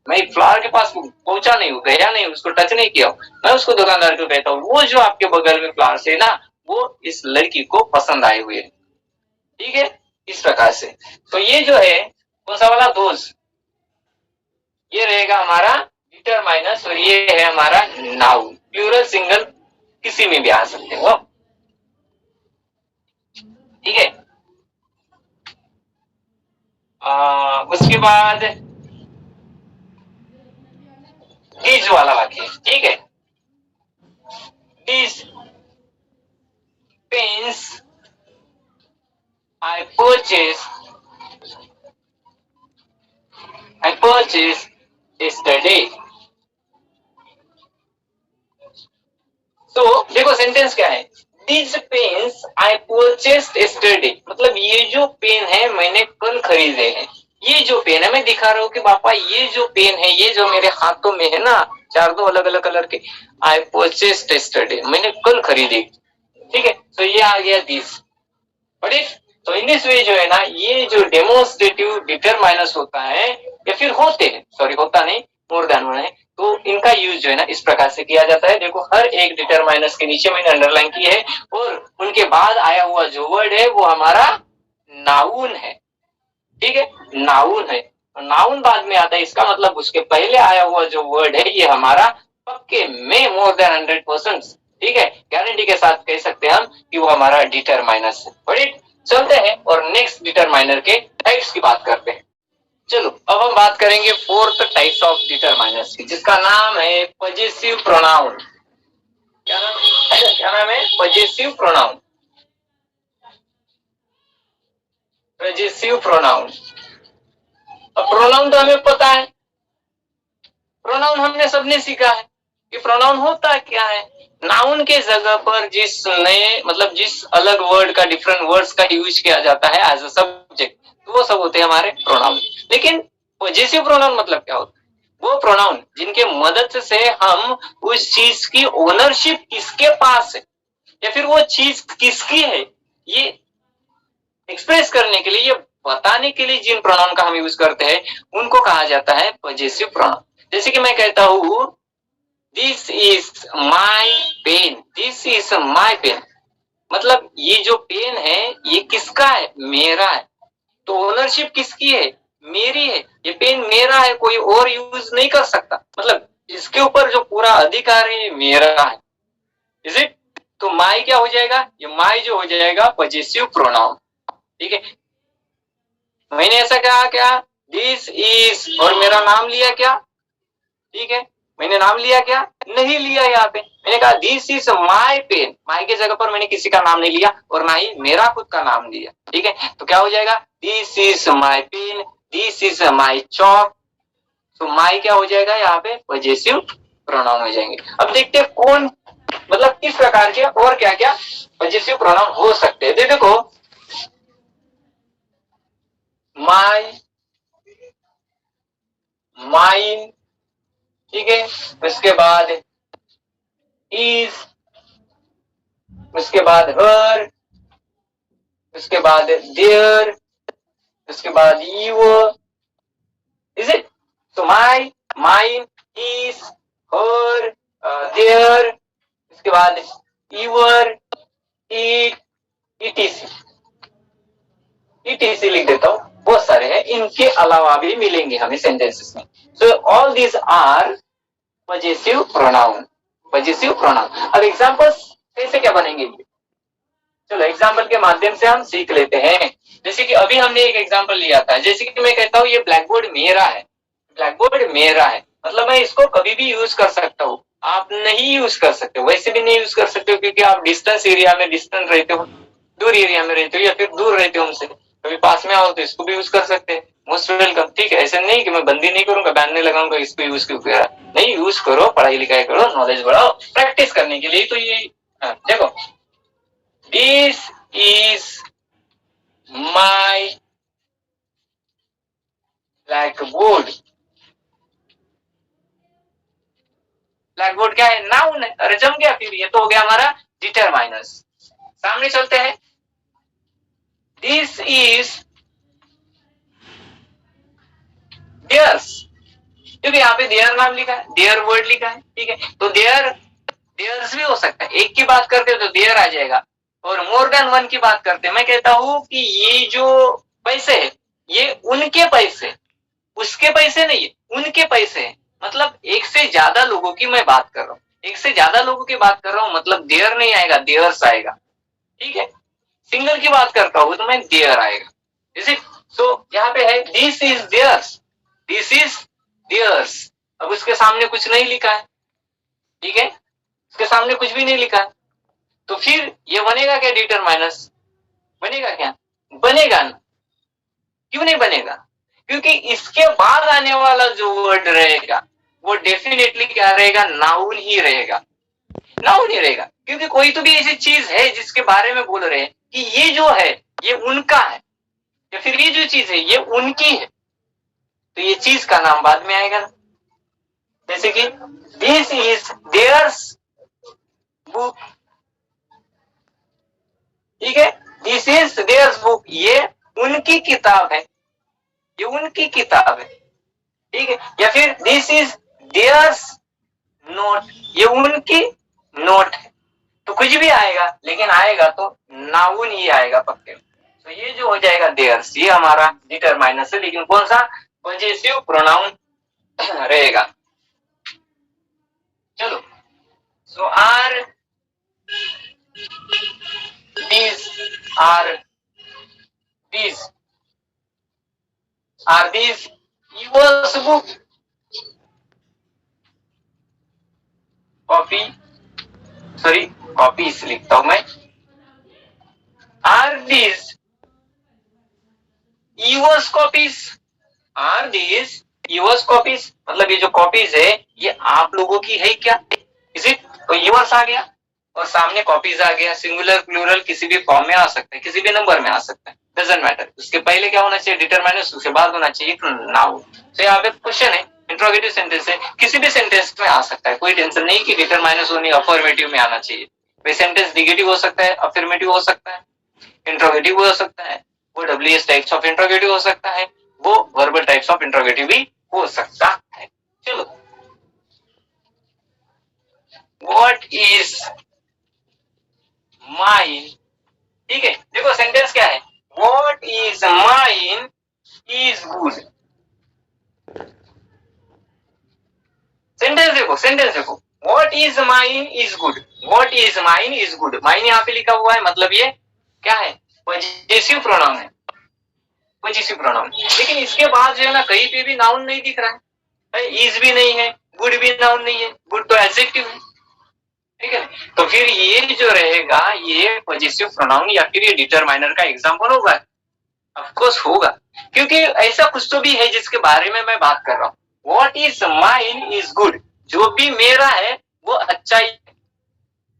[SPEAKER 1] मैं फ्लावर के पास पहुंचा नहीं हूँ, गया नहीं, उसको टच नहीं किया। मैं उसको दुकानदार को कहता हूँ वो जो आपके बगल में फ्लावर्स है ना, वो इस लड़की को पसंद आए हुए। ठीक है, इस प्रकार से। तो ये जो है कौन सा वाला? दोस्त, ये रहेगा हमारा डिटरमाइनस, और ये है हमारा नाउन। प्लूरल सिंगल किसी में भी आ सकते हो। ठीक है, उसके बाद तीज वाला वाक्य। ठीक है, these pens I purchased I purchased yesterday। तो देखो सेंटेंस क्या है? These pens I purchased yesterday, मतलब ये जो पेन है मैंने कल खरीदे हैं। ये जो पेन है, मैं दिखा रहा हूँ कि पापा ये जो पेन है, ये जो मेरे हाथों में है ना, चार दो अलग अलग कलर के, I purchased yesterday, मैंने कल खरीदे। ठीक है, तो ये आ गया दिस। बट इफ, तो इन दिस वे जो है ना, ये जो डेमोन्स्ट्रेटिव डिटरमाइनस होता है, या फिर होते हैं, सॉरी होता नहीं, मोर देन वन है, तो इनका यूज जो है ना इस प्रकार से किया जाता है। देखो हर एक डिटरमाइनस के नीचे मैंने अंडरलाइन की है, और उनके बाद आया हुआ जो वर्ड है वो हमारा नाउन है। ठीक है, नाउन है, नाउन बाद में आता है, इसका मतलब उसके पहले आया हुआ जो वर्ड है ये हमारा पक्के में मोर देन 100%, ठीक है, गारंटी के साथ कह सकते हैं हम कि वो हमारा डिटरमाइनस है। बड़ी चलते हैं और नेक्स्ट डिटरमाइनर के टाइप्स की बात करते हैं। चलो अब हम बात करेंगे फोर्थ टाइप्स ऑफ डिटरमाइनर्स की, जिसका नाम है पजेसिव प्रोनाउन। क्या नाम है? क्या नाम है? Possessive pronoun. Possessive pronoun. अब प्रोनाउन तो हमें पता है, प्रोनाउन हमने सबने सीखा है कि प्रोनाउन होता क्या है। नाउन के जगह पर जिस नए, मतलब जिस अलग वर्ड का, डिफरेंट वर्ड्स का यूज किया जाता है एज अ सब्जेक्ट, तो वो सब होते हैं हमारे प्रोनाउन। लेकिन पॉजेसिव प्रोनाउन मतलब क्या होता है? वो प्रोनाउन जिनके मदद से हम उस चीज की ओनरशिप किसके पास है, या फिर वो चीज किसकी है, ये एक्सप्रेस करने के लिए, ये बताने के लिए जिन प्रोनाउन का हम यूज करते हैं उनको कहा जाता है पॉजेसिव प्रोनाउन। जैसे कि मैं कहता हूं this is my pen, this is my pen, मतलब ये जो पेन है ये किसका है? मेरा है। तो ओनरशिप किसकी है? मेरी है। ये पेन मेरा है, कोई और यूज नहीं कर सकता, मतलब इसके ऊपर जो पूरा अधिकार है मेरा है। Is it? तो माई क्या हो जाएगा? ये माई जो हो जाएगा पॉजेसिव प्रोनाउन। ठीक है, मैंने ऐसा कहा क्या? दिस इज, और मेरा नाम लिया क्या? ठीक है, मैंने नाम लिया क्या? नहीं लिया। यहाँ पे मैंने कहा दिस इज माई पेन, माई के जगह पर मैंने किसी का नाम नहीं लिया और ना ही मेरा खुद का नाम लिया। ठीक है, तो क्या हो जाएगा? This is my pen, this is my chalk. तो माई क्या हो जाएगा यहाँ पे? पॉजेसिव प्रोनाउन हो जाएंगे। अब देखते हैं कौन, मतलब किस प्रकार के और क्या क्या पॉजेसिव प्रोनाउन हो सकते हैं। देखो माई, माइन, ठीक है, उसके बाद इज, उसके बाद हर, उसके बाद देयर, उसके बाद यूर। Is it? तो माई, माइन, हिज, हर, देयर, उसके बाद यूर, इट, ईटीसी, ईटीसी लिख देता हूं, बहुत सारे हैं, इनके अलावा भी मिलेंगे हमें सेंटेंसेस में। So all these are possessive pronoun, possessive pronoun. अब एग्जांपल्स कैसे क्या बनेंगे, चलो एग्जांपल के माध्यम से हम सीख लेते हैं। जैसे कि अभी हमने एक एग्जांपल लिया था, जैसे कि मैं कहता हूं ये ब्लैक बोर्ड मेरा है, ब्लैक बोर्ड मेरा है, मतलब मैं इसको कभी भी यूज कर सकता हूँ, आप नहीं यूज कर सकते, वैसे भी नहीं यूज कर सकते हो क्योंकि आप डिस्टेंस एरिया में डिस्टेंस रहते हो, दूर एरिया में रहते हो, या फिर दूर रहते हो हमसे, कभी पास में आओ तो इसको भी यूज कर सकते हैं, मोस्ट वेलकम। ठीक है, ऐसा नहीं कि मैं बंदी नहीं करूंगा, बैन नहीं लगाऊंगा, इसको यूज क्यों करा, नहीं, यूज करो, पढ़ाई लिखाई करो, नॉलेज बढ़ाओ, प्रैक्टिस करने के लिए। तो ये देखो, this is my blackboard, blackboard क्या है, नाउन है, अरे जम गया, फिर ये तो हो गया हमारा डिटरमाइनर्स। सामने चलते हैं, दिस इज देयर्स, क्योंकि यहाँ पे देयर नाम लिखा है, देयर वर्ड लिखा है, ठीक है, तो देयर, देयर्स भी हो सकता है, एक की बात करते तो देयर आ जाएगा, और मोर देन वन की बात करते मैं कहता हूं कि ये जो पैसे है ये उनके पैसे, उसके पैसे नहीं है, उनके पैसे हैं, मतलब एक से ज्यादा लोगों की मैं बात कर रहा हूँ, एक से ज्यादा लोगों की बात कर रहा हूँ, मतलब देयर नहीं आएगा, देयर्स आएगा, ठीक है। सिंगल की बात करता हूं तो मैं देयर आएगा, इज इट। सो यहाँ पे है this is theirs, this is theirs, अब उसके सामने कुछ नहीं लिखा है, ठीक है, उसके सामने कुछ भी नहीं लिखा है, तो फिर ये बनेगा क्या, डिटरमाइनर्स बनेगा क्या, बनेगा ना, क्यों नहीं बनेगा, क्योंकि इसके बाद आने वाला जो वर्ड रहेगा वो डेफिनेटली क्या रहेगा, नाउन ही रहेगा, नाउन ही रहेगा, क्योंकि कोई तो भी ऐसी चीज है जिसके बारे में बोल रहे हैं कि ये जो है ये उनका है, या फिर ये जो चीज है ये उनकी है, तो ये चीज का नाम बाद में आएगा ना। जैसे कि दिस इज देयर्स बुक, ठीक है, दिस इज देयर्स बुक, ये उनकी किताब है, ये उनकी किताब है, ठीक है, या फिर दिस इज देयर्स नोट, ये उनकी नोट है, तो कुछ भी आएगा, लेकिन आएगा तो नाउन ही आएगा पक्के। तो ये जो हो जाएगा देयर्स, ये हमारा डिटरमाइनर है, लेकिन कौन सा, पजेसिव प्रोनाउन रहेगा। चलो, so are these are these are these yours book, copy, sorry copies लिखता हूं मैं, are these yours copies, are these yours copies, मतलब ये जो कॉपीज है ये आप लोगों की है क्या, इज इट, तो yours आ गया और सामने कॉपीज आ गया, सिंगुलर प्लूरल किसी भी फॉर्म में आ सकता है, किसी भी नंबर में आ सकता है, डजंट मैटर, उसके पहले क्या होना चाहिए, डिटरमाइनर, उसके बाद होना चाहिए नाउन। तो यहाँ पे क्वेश्चन है, इंट्रोगेटिव सेंटेंस है, किसी भी सेंटेंस में आ सकता है, कोई टेंशन नहीं कि डिटरमाइनर ओनली अफर्मेटिव में आना चाहिए, वे सेंटेंस नेगेटिव हो सकता है, अफर्मेटिव हो सकता है, इंट्रोगेटिव हो सकता है, वो डब्ल्यूएस टाइप्स ऑफ इंट्रोगेटिव हो सकता है, वो वर्बल टाइप्स ऑफ इंट्रोगेटिव भी हो सकता है। चलो, व्हाट इज माइन, ठीक है, देखो सेंटेंस क्या है, what is mine is good, sentence देखो, सेंटेंस देखो, what is mine is good, what is mine is good, mine यहाँ पे लिखा हुआ है, मतलब ये क्या है, पजेसिव प्रोनाउन है, पजेसिव प्रोनाउन, लेकिन इसके बाद जो है ना कहीं पे भी नाउन नहीं दिख रहा है, इज भी नहीं है, गुड भी नाउन नहीं है, गुड तो एडजेक्टिव है, ठीक है, तो फिर ये जो रहेगा ये पजेसिव प्रोनाउन या फिर ये डिटरमाइनर का एग्जांपल होगा, ऑफ कोर्स होगा, क्योंकि ऐसा कुछ तो भी है जिसके बारे में मैं बात कर रहा हूँ, what is mine is good, जो भी मेरा है वो अच्छा ही है,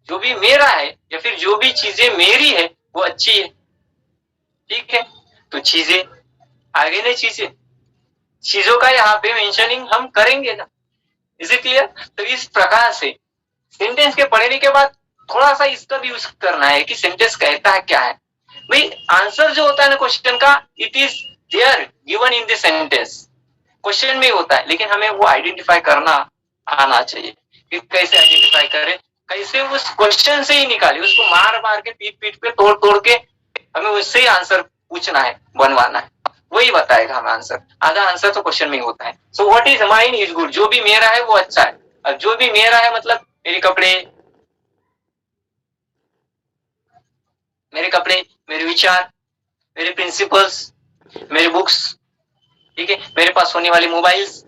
[SPEAKER 1] जो भी मेरा है या फिर जो भी चीजें मेरी है वो अच्छी है, ठीक है, तो चीजें आगे नहीं, चीजें, चीजों का यहाँ पे मेंशनिंग हम करेंगे ना, इज इट क्लियर। तो इस प्रकार से सेंटेंस के पढ़ने के बाद थोड़ा सा इसका भी यूज करना है कि सेंटेंस कहता है क्या है, भाई आंसर जो होता है ना क्वेश्चन का, it is there given in the sentence, question में होता है, लेकिन हमें वो आइडेंटिफाई करना आना चाहिए, कि कैसे आइडेंटिफाई करें, कैसे उस क्वेश्चन से ही निकाले, उसको मार मार के पीट पीट के तोड़ तोड़ के हमें उससे ही आंसर पूछना है, बनवाना है, वही बताएगा हमें आंसर। आधा आंसर तो क्वेश्चन में ही होता है। So what is mine is good, जो भी मेरा है वो अच्छा है। और जो भी मेरा है मतलब मेरे कपड़े, मेरे विचार, मेरे प्रिंसिपल्स, मेरे बुक्स, ठीक है, मेरे पास होने वाले मोबाइल्स,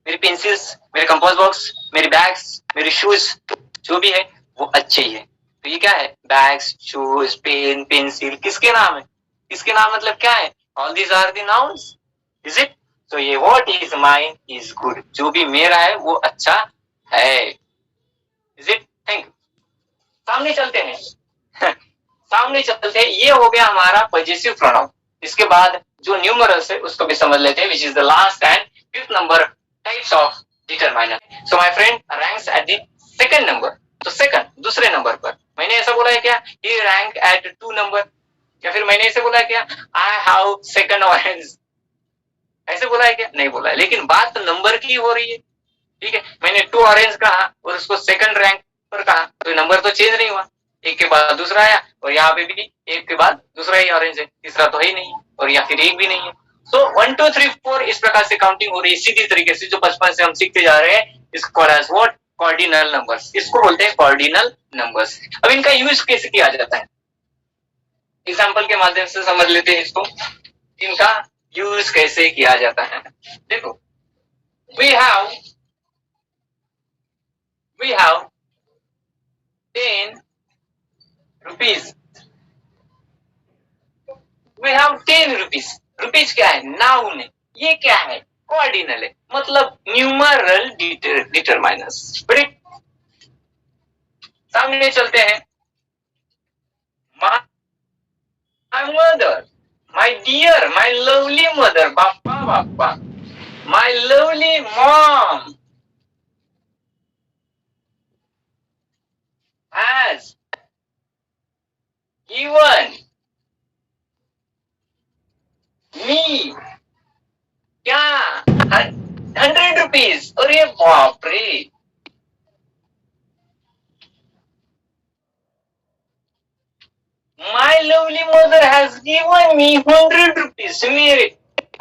[SPEAKER 1] मेरी पेंसिल्स, मेरे कंपोज बॉक्स, मेरी बैग्स, मेरे शूज, जो भी है वो अच्छे ही है। तो ये क्या है, बैग्स, शूज, पेन, पेंसिल, किसके नाम है, किसके नाम मतलब क्या है, all these are the nouns, is it. तो ये what is mine is good, जो भी मेरा है वो अच्छा है, इज इट। Thank you. सामने चलते हैं सामने चलते हैं, ये हो गया हमारा पॉजेसिव प्रोनाउन। इसके बाद जो न्यूमरल्स है उसको भी समझ लेते हैं, which is the last and fifth number types of determiner. So my friend ranks at the second number. तो सेकंड, दूसरे नंबर पर। मैंने ऐसा बोला है क्या, ही रैंक एट 2 नंबर, या फिर मैंने ऐसे बोला है क्या, आई हैव सेकंड ऑरेंज, ऐसे बोला है क्या, नहीं बोला है। लेकिन बात तो नंबर की हो रही है, ठीक है। मैंने 2 ऑरेंज कहा और उसको सेकंड रैंक पर कहा, तो नंबर तो चेंज नहीं हुआ, एक के बाद दूसरा आया, और यहाँ पे भी एक के बाद दूसरा ही ऑरेंज है, तीसरा तो है ही नहीं, और या फिर एक भी नहीं है। सो 1 2 3 4 इस प्रकार से काउंटिंग हो रही है सीधी तरीके से, जो बचपन से हम सीखते जा रहे हैं। इसको व्हाट, कॉर्डिनल नंबर्स, इसको बोलते हैं कॉर्डिनल नंबर्स। अब इनका यूज कैसे किया जाता है, एग्जाम्पल के माध्यम से समझ लेते हैं इसको, इनका यूज कैसे किया जाता है। देखो, we have 10 rupees, we have 10 rupees. Rupees क्या है, नाउन है, ये क्या है, कॉर्डिनल है, मतलब न्यूमरल डिटरमाइनर्स। बड़े सामने चलते हैं, my mother, my dear, my lovely mother, बापा बापा, my lovely mom has given me क्या, 100 रुपीज। अरे बाप रे, my lovely mother has given me 100 rupees. मेरे,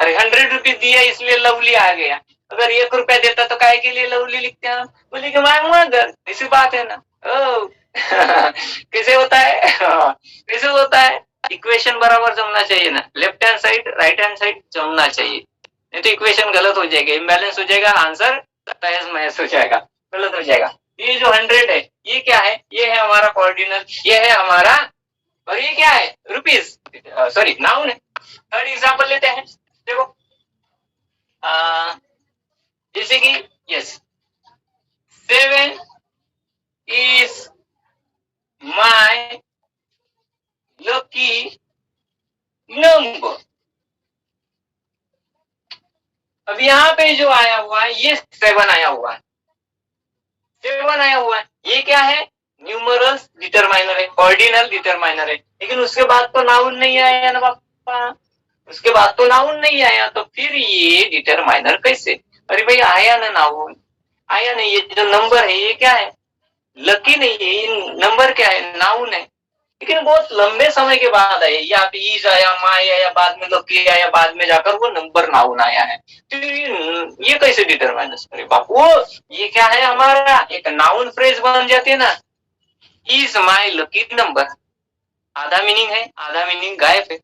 [SPEAKER 1] अरे 100 रुपीज दिया इसलिए लवली आ गया, अगर 1 रुपया देता तो काय के लिए लवली लिखते हैं, बोले कि माय मदर, ऐसी बात है ना। ओ कैसे होता है कैसे होता है, इक्वेशन बराबर जमना चाहिए ना, left hand side right hand side जमना चाहिए, नहीं तो इक्वेशन गलत हो जाएगा, इम्बैलेंस हो जाएगा, आंसर तहस महस हो जाएगा, गलत हो जाएगा। ये जो 100 है ये क्या है, ये है हमारा कॉर्डिनल, ये है हमारा, और ये क्या है, रुपीज, सॉरी नाउन है। थर्ड एग्जांपल लेते हैं, देखो जैसे कि yes, 7 is my lucky number. अब यहाँ पे जो आया हुआ है ये 7 आया हुआ है, 7 आया हुआ है, ये क्या है, न्यूमरल्स डिटरमाइनर है, ऑर्डिनल डिटरमाइनर है, लेकिन उसके बाद तो नाउन नहीं आया ना पापा, उसके बाद तो नाउन नहीं आया, तो फिर ये डिटरमाइनर कैसे। अरे भाई आया ना नाउन, आया नहीं, ये जो नंबर है ये क्या है, लकी नहीं है, ये नंबर क्या है, नाउन है, लेकिन बहुत लंबे समय के बाद आया, यहाँ पे ईज आया, माई आया, बाद में लकी आया, बाद में जाकर वो नंबर नाउन आया है, तो ये कैसे डिटरमाइनर। अरे बापू, ये क्या है, हमारा एक नाउन फ्रेज बन जाती है ना, इज माई लकी नंबर, आधा मीनिंग है, आधा मीनिंग गायब है,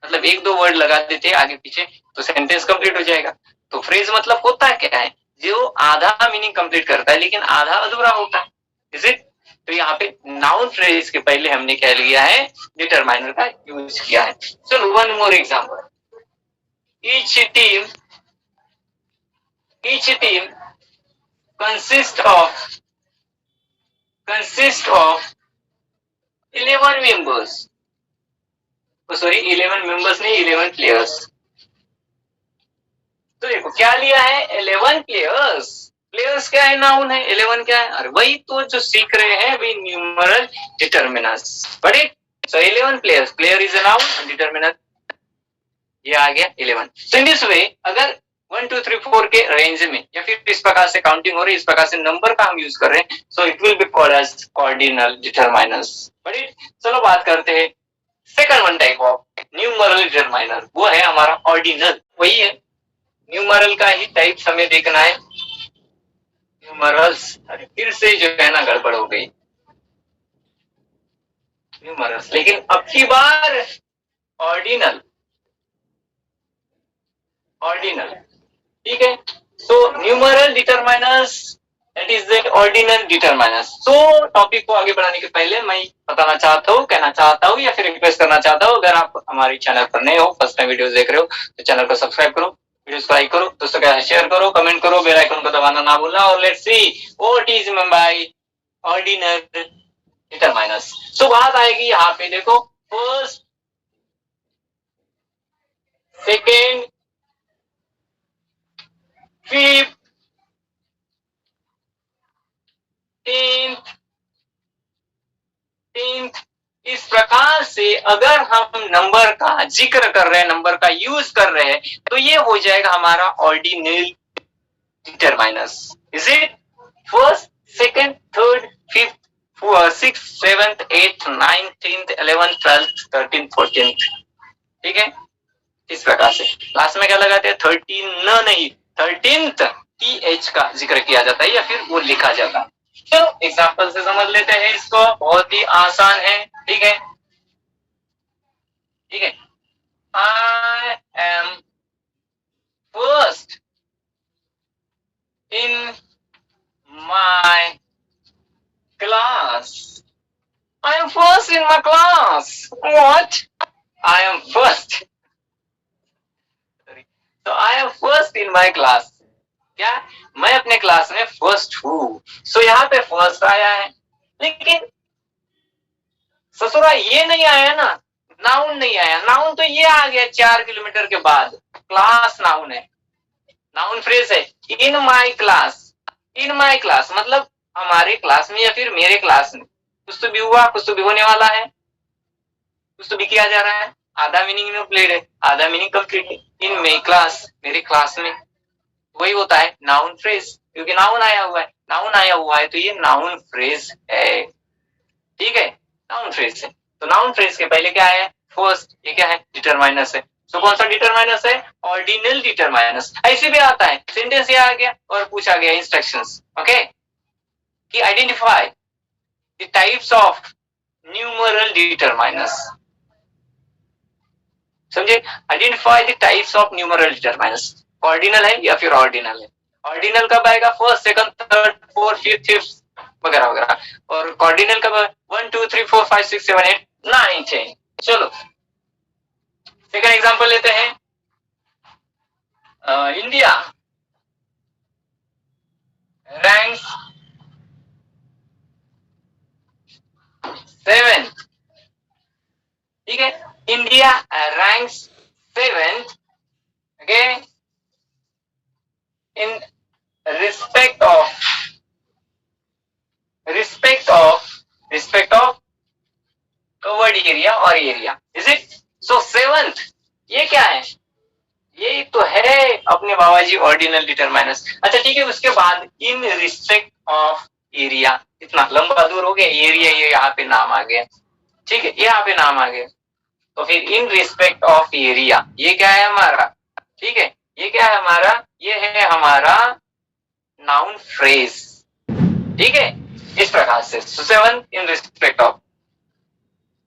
[SPEAKER 1] मतलब 1 2 वर्ड लगा देते आगे पीछे तो सेंटेंस कंप्लीट हो जाएगा। तो फ्रेज मतलब होता क्या है, जो आधा मीनिंग कंप्लीट करता है लेकिन आधा अधूरा होता है, इज इट। तो यहाँ पे नाउन फ्रेज के पहले हमने क्या लिया है, डिटरमाइनर का यूज किया है। चलो one more example, each team consist of 11 members, sorry 11 members नहीं, 11 प्लेयर्स। तो देखो क्या लिया है, 11 प्लेयर्स, प्लेयर्स क्या है, नाउन है, 11 क्या है, अरे वही तो जो सीख रहे हैं वही numeral determiners, but so 11 players, player is a noun, determiner ये आ गया 11। सो इन दिस वे, अगर 1 2 3 4 के रेंज में, या फिर इस प्रकार से काउंटिंग हो रही है, इस प्रकार से नंबर का हम यूज कर रहे हैं, so it will be called as ordinal determiners. चलो बात करते हैं second one type of numeral determiner, वो है हमारा ऑर्डिनल। वही है, न्यूमरल का ही टाइप हमें देखना है। न्यूमरल्स, अरे फिर से जो है ना गड़बड़ हो गई, न्यूमरल्स, लेकिन अब की बार ऑर्डिनल, ऑर्डिनल, ठीक है। So numeral determiners, that is the ordinal determiners. So topic को आगे बढ़ाने के पहले मैं बताना चाहता हूँ, कहना चाहता हूँ, या फिर रिक्वेस्ट करना चाहता हूँ, अगर आप हमारे चैनल पर नए हो, फर्स्ट टाइम वीडियोस देख रहे हो, तो चैनल को सब्सक्राइब करो, वीडियोस को लाइक करो, दोस्तों के साथ शेयर करो, कमेंट करो, बेल आइकन को दबाना ना भूलना। और let's see what is mean by ordinal determiners. तो बात आएगी यहाँ पे, देखो, फर्स्ट, सेकेंड, फिफ्थ, 10th, इस प्रकार से अगर हम नंबर का जिक्र कर रहे हैं, नंबर का यूज कर रहे हैं, तो ये हो जाएगा हमारा ordinal determiners. Is it first, second, third, fifth, six, seventh, eighth, ninth, 10th, 11th, 12th, 13th, 14th, ठीक है। इस प्रकार से लास्ट में क्या लगाते हैं, 13 नहीं, 13th TH का जिक्र किया जाता है, या फिर वो लिखा जाता है। चलो एग्जाम्पल से समझ लेते हैं इसको, बहुत ही आसान है, ठीक है, ठीक है। I am first in my class, I am first in my class, what, I am first, तो I am first in my class, क्या मैं अपने क्लास में फर्स्ट हूँ। सो यहाँ पे फर्स्ट आया है, लेकिन ससुरा ये नहीं आया ना, नाउन नहीं आया, नाउन तो ये आ गया 4 किलोमीटर के बाद, क्लास नाउन है, नाउन फ्रेज है। इन my class, in my class मतलब हमारे क्लास में या फिर मेरे क्लास में, कुछ तो भी हुआ, कुछ तो भी होने वाला है, कुछ तो भी किया जा रहा है, आधा मीनिंग में प्लेड है, आधा मीनिंग कंप्लीट है। इन माई क्लास, मेरे क्लास में, वही होता है नाउन फ्रेज, क्योंकि नाउन आया हुआ है, नाउन आया हुआ है तो ये नाउन फ्रेज है, ठीक है, नाउन फ्रेज है। तो नाउन फ्रेज के पहले क्या है, फर्स्ट, ये क्या है, डिटरमाइनर्स है। तो कौन सा डिटरमाइनर्स है, ऑर्डिनल डिटरमाइनर्स। ऐसे भी आता है, सेंटेंस ये आ गया और पूछा गया इंस्ट्रक्शंस, ओके, कि identify the types of numeral determiners, समझे, identify the types of numeral determiners, ordinal है या फिर ऑर्डिनल है। ऑर्डिनल कब आएगा, first, second, third, fourth, fifth वगैरह वगैरह, और ऑर्डिनल कब, 1 2 3 4 5 6 7 8 9 10। चलो सेकंड एग्जांपल लेते हैं, इंडिया रैंक्स 7th, ठीक है, India ranks 7th, okay, in respect of, respect of covered area और area, is it. So 7th ये क्या है, ये तो है अपने बाबाजी ऑर्डिनल डिटरमाइनर्स। अच्छा ठीक है, उसके बाद इन रिस्पेक्ट ऑफ एरिया, इतना लंबा दूर हो गया, एरिया ये यहाँ पे नाम आ गया, ठीक है, यहाँ पे नाम आ गया, तो फिर इन रिस्पेक्ट ऑफ एरिया ये क्या है हमारा, ठीक है, ये क्या है हमारा, ये है हमारा नाउन फ्रेज, ठीक है, इस प्रकार से। सो 7 इन रिस्पेक्ट ऑफ।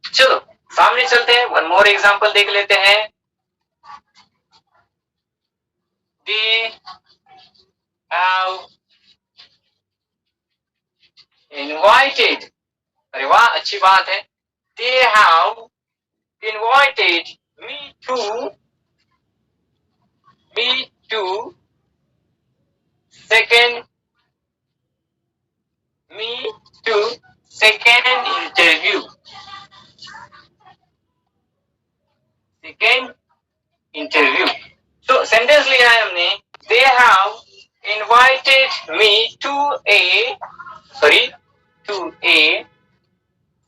[SPEAKER 1] चलो सामने चलते हैं, वन मोर एग्जांपल देख लेते हैं। They have invited, अरे वाह अच्छी बात है, they have invited me to second interview, तो सेंटेंस लिया है हमने, they have invited me to a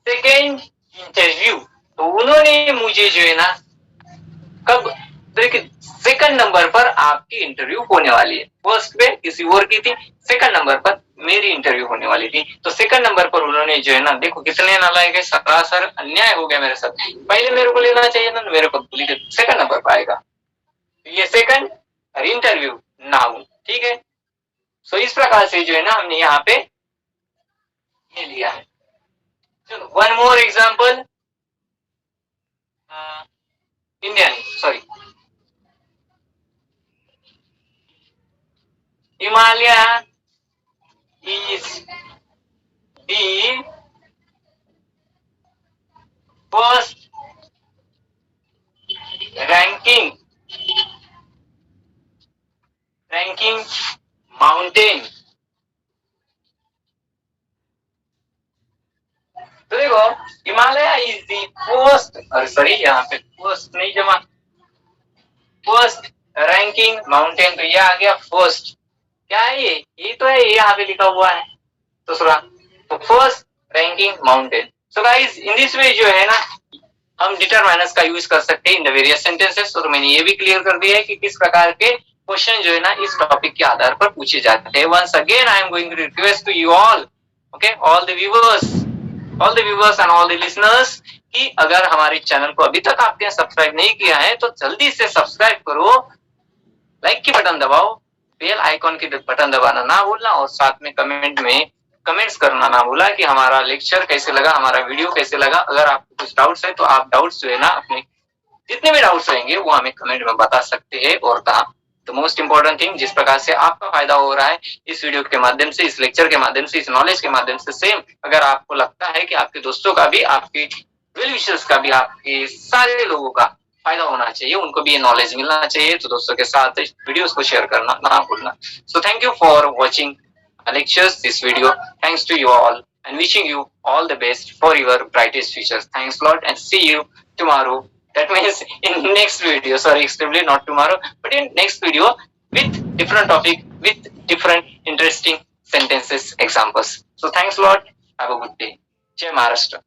[SPEAKER 1] second interview, तो उन्होंने मुझे जो है ना, कब, देखिए सेकंड नंबर पर आपकी इंटरव्यू होने वाली है। फर्स्ट पे किसी और की थी, सेकंड नंबर पर मेरी इंटरव्यू होने वाली थी। तो सेकंड नंबर पर उन्होंने जो है ना, देखो कितने नालायक है, सरासर अन्याय हो गया मेरे साथ। पहले मेरे को लेना चाहिए था, मेरे को सेकंड नंबर पर आएगा। ये सेकंड और इंटरव्यू नाउन, ठीक है। सो इस प्रकार से जो है ना हमने यहाँ पे ये लिया है। चलो one more example, Indian sorry, Himalaya is the first ranking mountain। तो देखो Himalaya is the first, sorry यहाँ पे फर्स्ट नहीं जमा, फर्स्ट रैंकिंग माउंटेन, तो ये आ गया फर्स्ट। क्या है ये तो है, ये यहाँ पे लिखा हुआ है। तो सुना, तो first ranking mountain. So guys in this वे जो है ना हम डिटरमाइनर्स का यूज कर सकते हैं इन द वेरियस सेंटेंसेस। तो मैंने ये भी क्लियर कर दिया है कि किस प्रकार के क्वेश्चन जो है ना इस टॉपिक के आधार पर पूछे जाते हैं। Once again I am going to request to you all, okay, all the viewers and all the listeners, कि अगर हमारे चैनल को अभी तक आपने सब्सक्राइब नहीं किया है तो जल्दी से सब्सक्राइब करो, लाइक की बटन दबाओ, बेल आइकॉन की बटन दबाना ना भूलना, और साथ में कमेंट में कमेंट्स करना ना भूला कि हमारा लेक्चर कैसे लगा, हमारा वीडियो कैसे लगा। अगर आपको कुछ डाउट्स है तो आप डाउट्स जो है ना अपने जितने भी डाउट्स रहेंगे वो हमें कमेंट में बता सकते हैं। और द मोस्ट इंपॉर्टेंट थिंग, जिस प्रकार से आपका फायदा हो रहा है इस वीडियो के माध्यम से, इस लेक्चर के माध्यम से, इस नॉलेज के माध्यम से, सेम अगर आपको लगता है कि आपके दोस्तों का भी, आपके वेल विशर्स का भी, आपके सारे लोगों का फायदा होना चाहिए, उनको भी ये नॉलेज मिलना चाहिए, तो दोस्तों के साथ वीडियोस को शेयर करना ना भूलना। So thank you for watching lectures this video. Thanks to you all and wishing you all the best for your brightest futures. Thanks a lot and see you tomorrow. That means in next video, sorry, extremely not tomorrow, but in next video with different topic, with different interesting sentences, examples. So thanks a lot. Have a good day. Jai Maharashtra.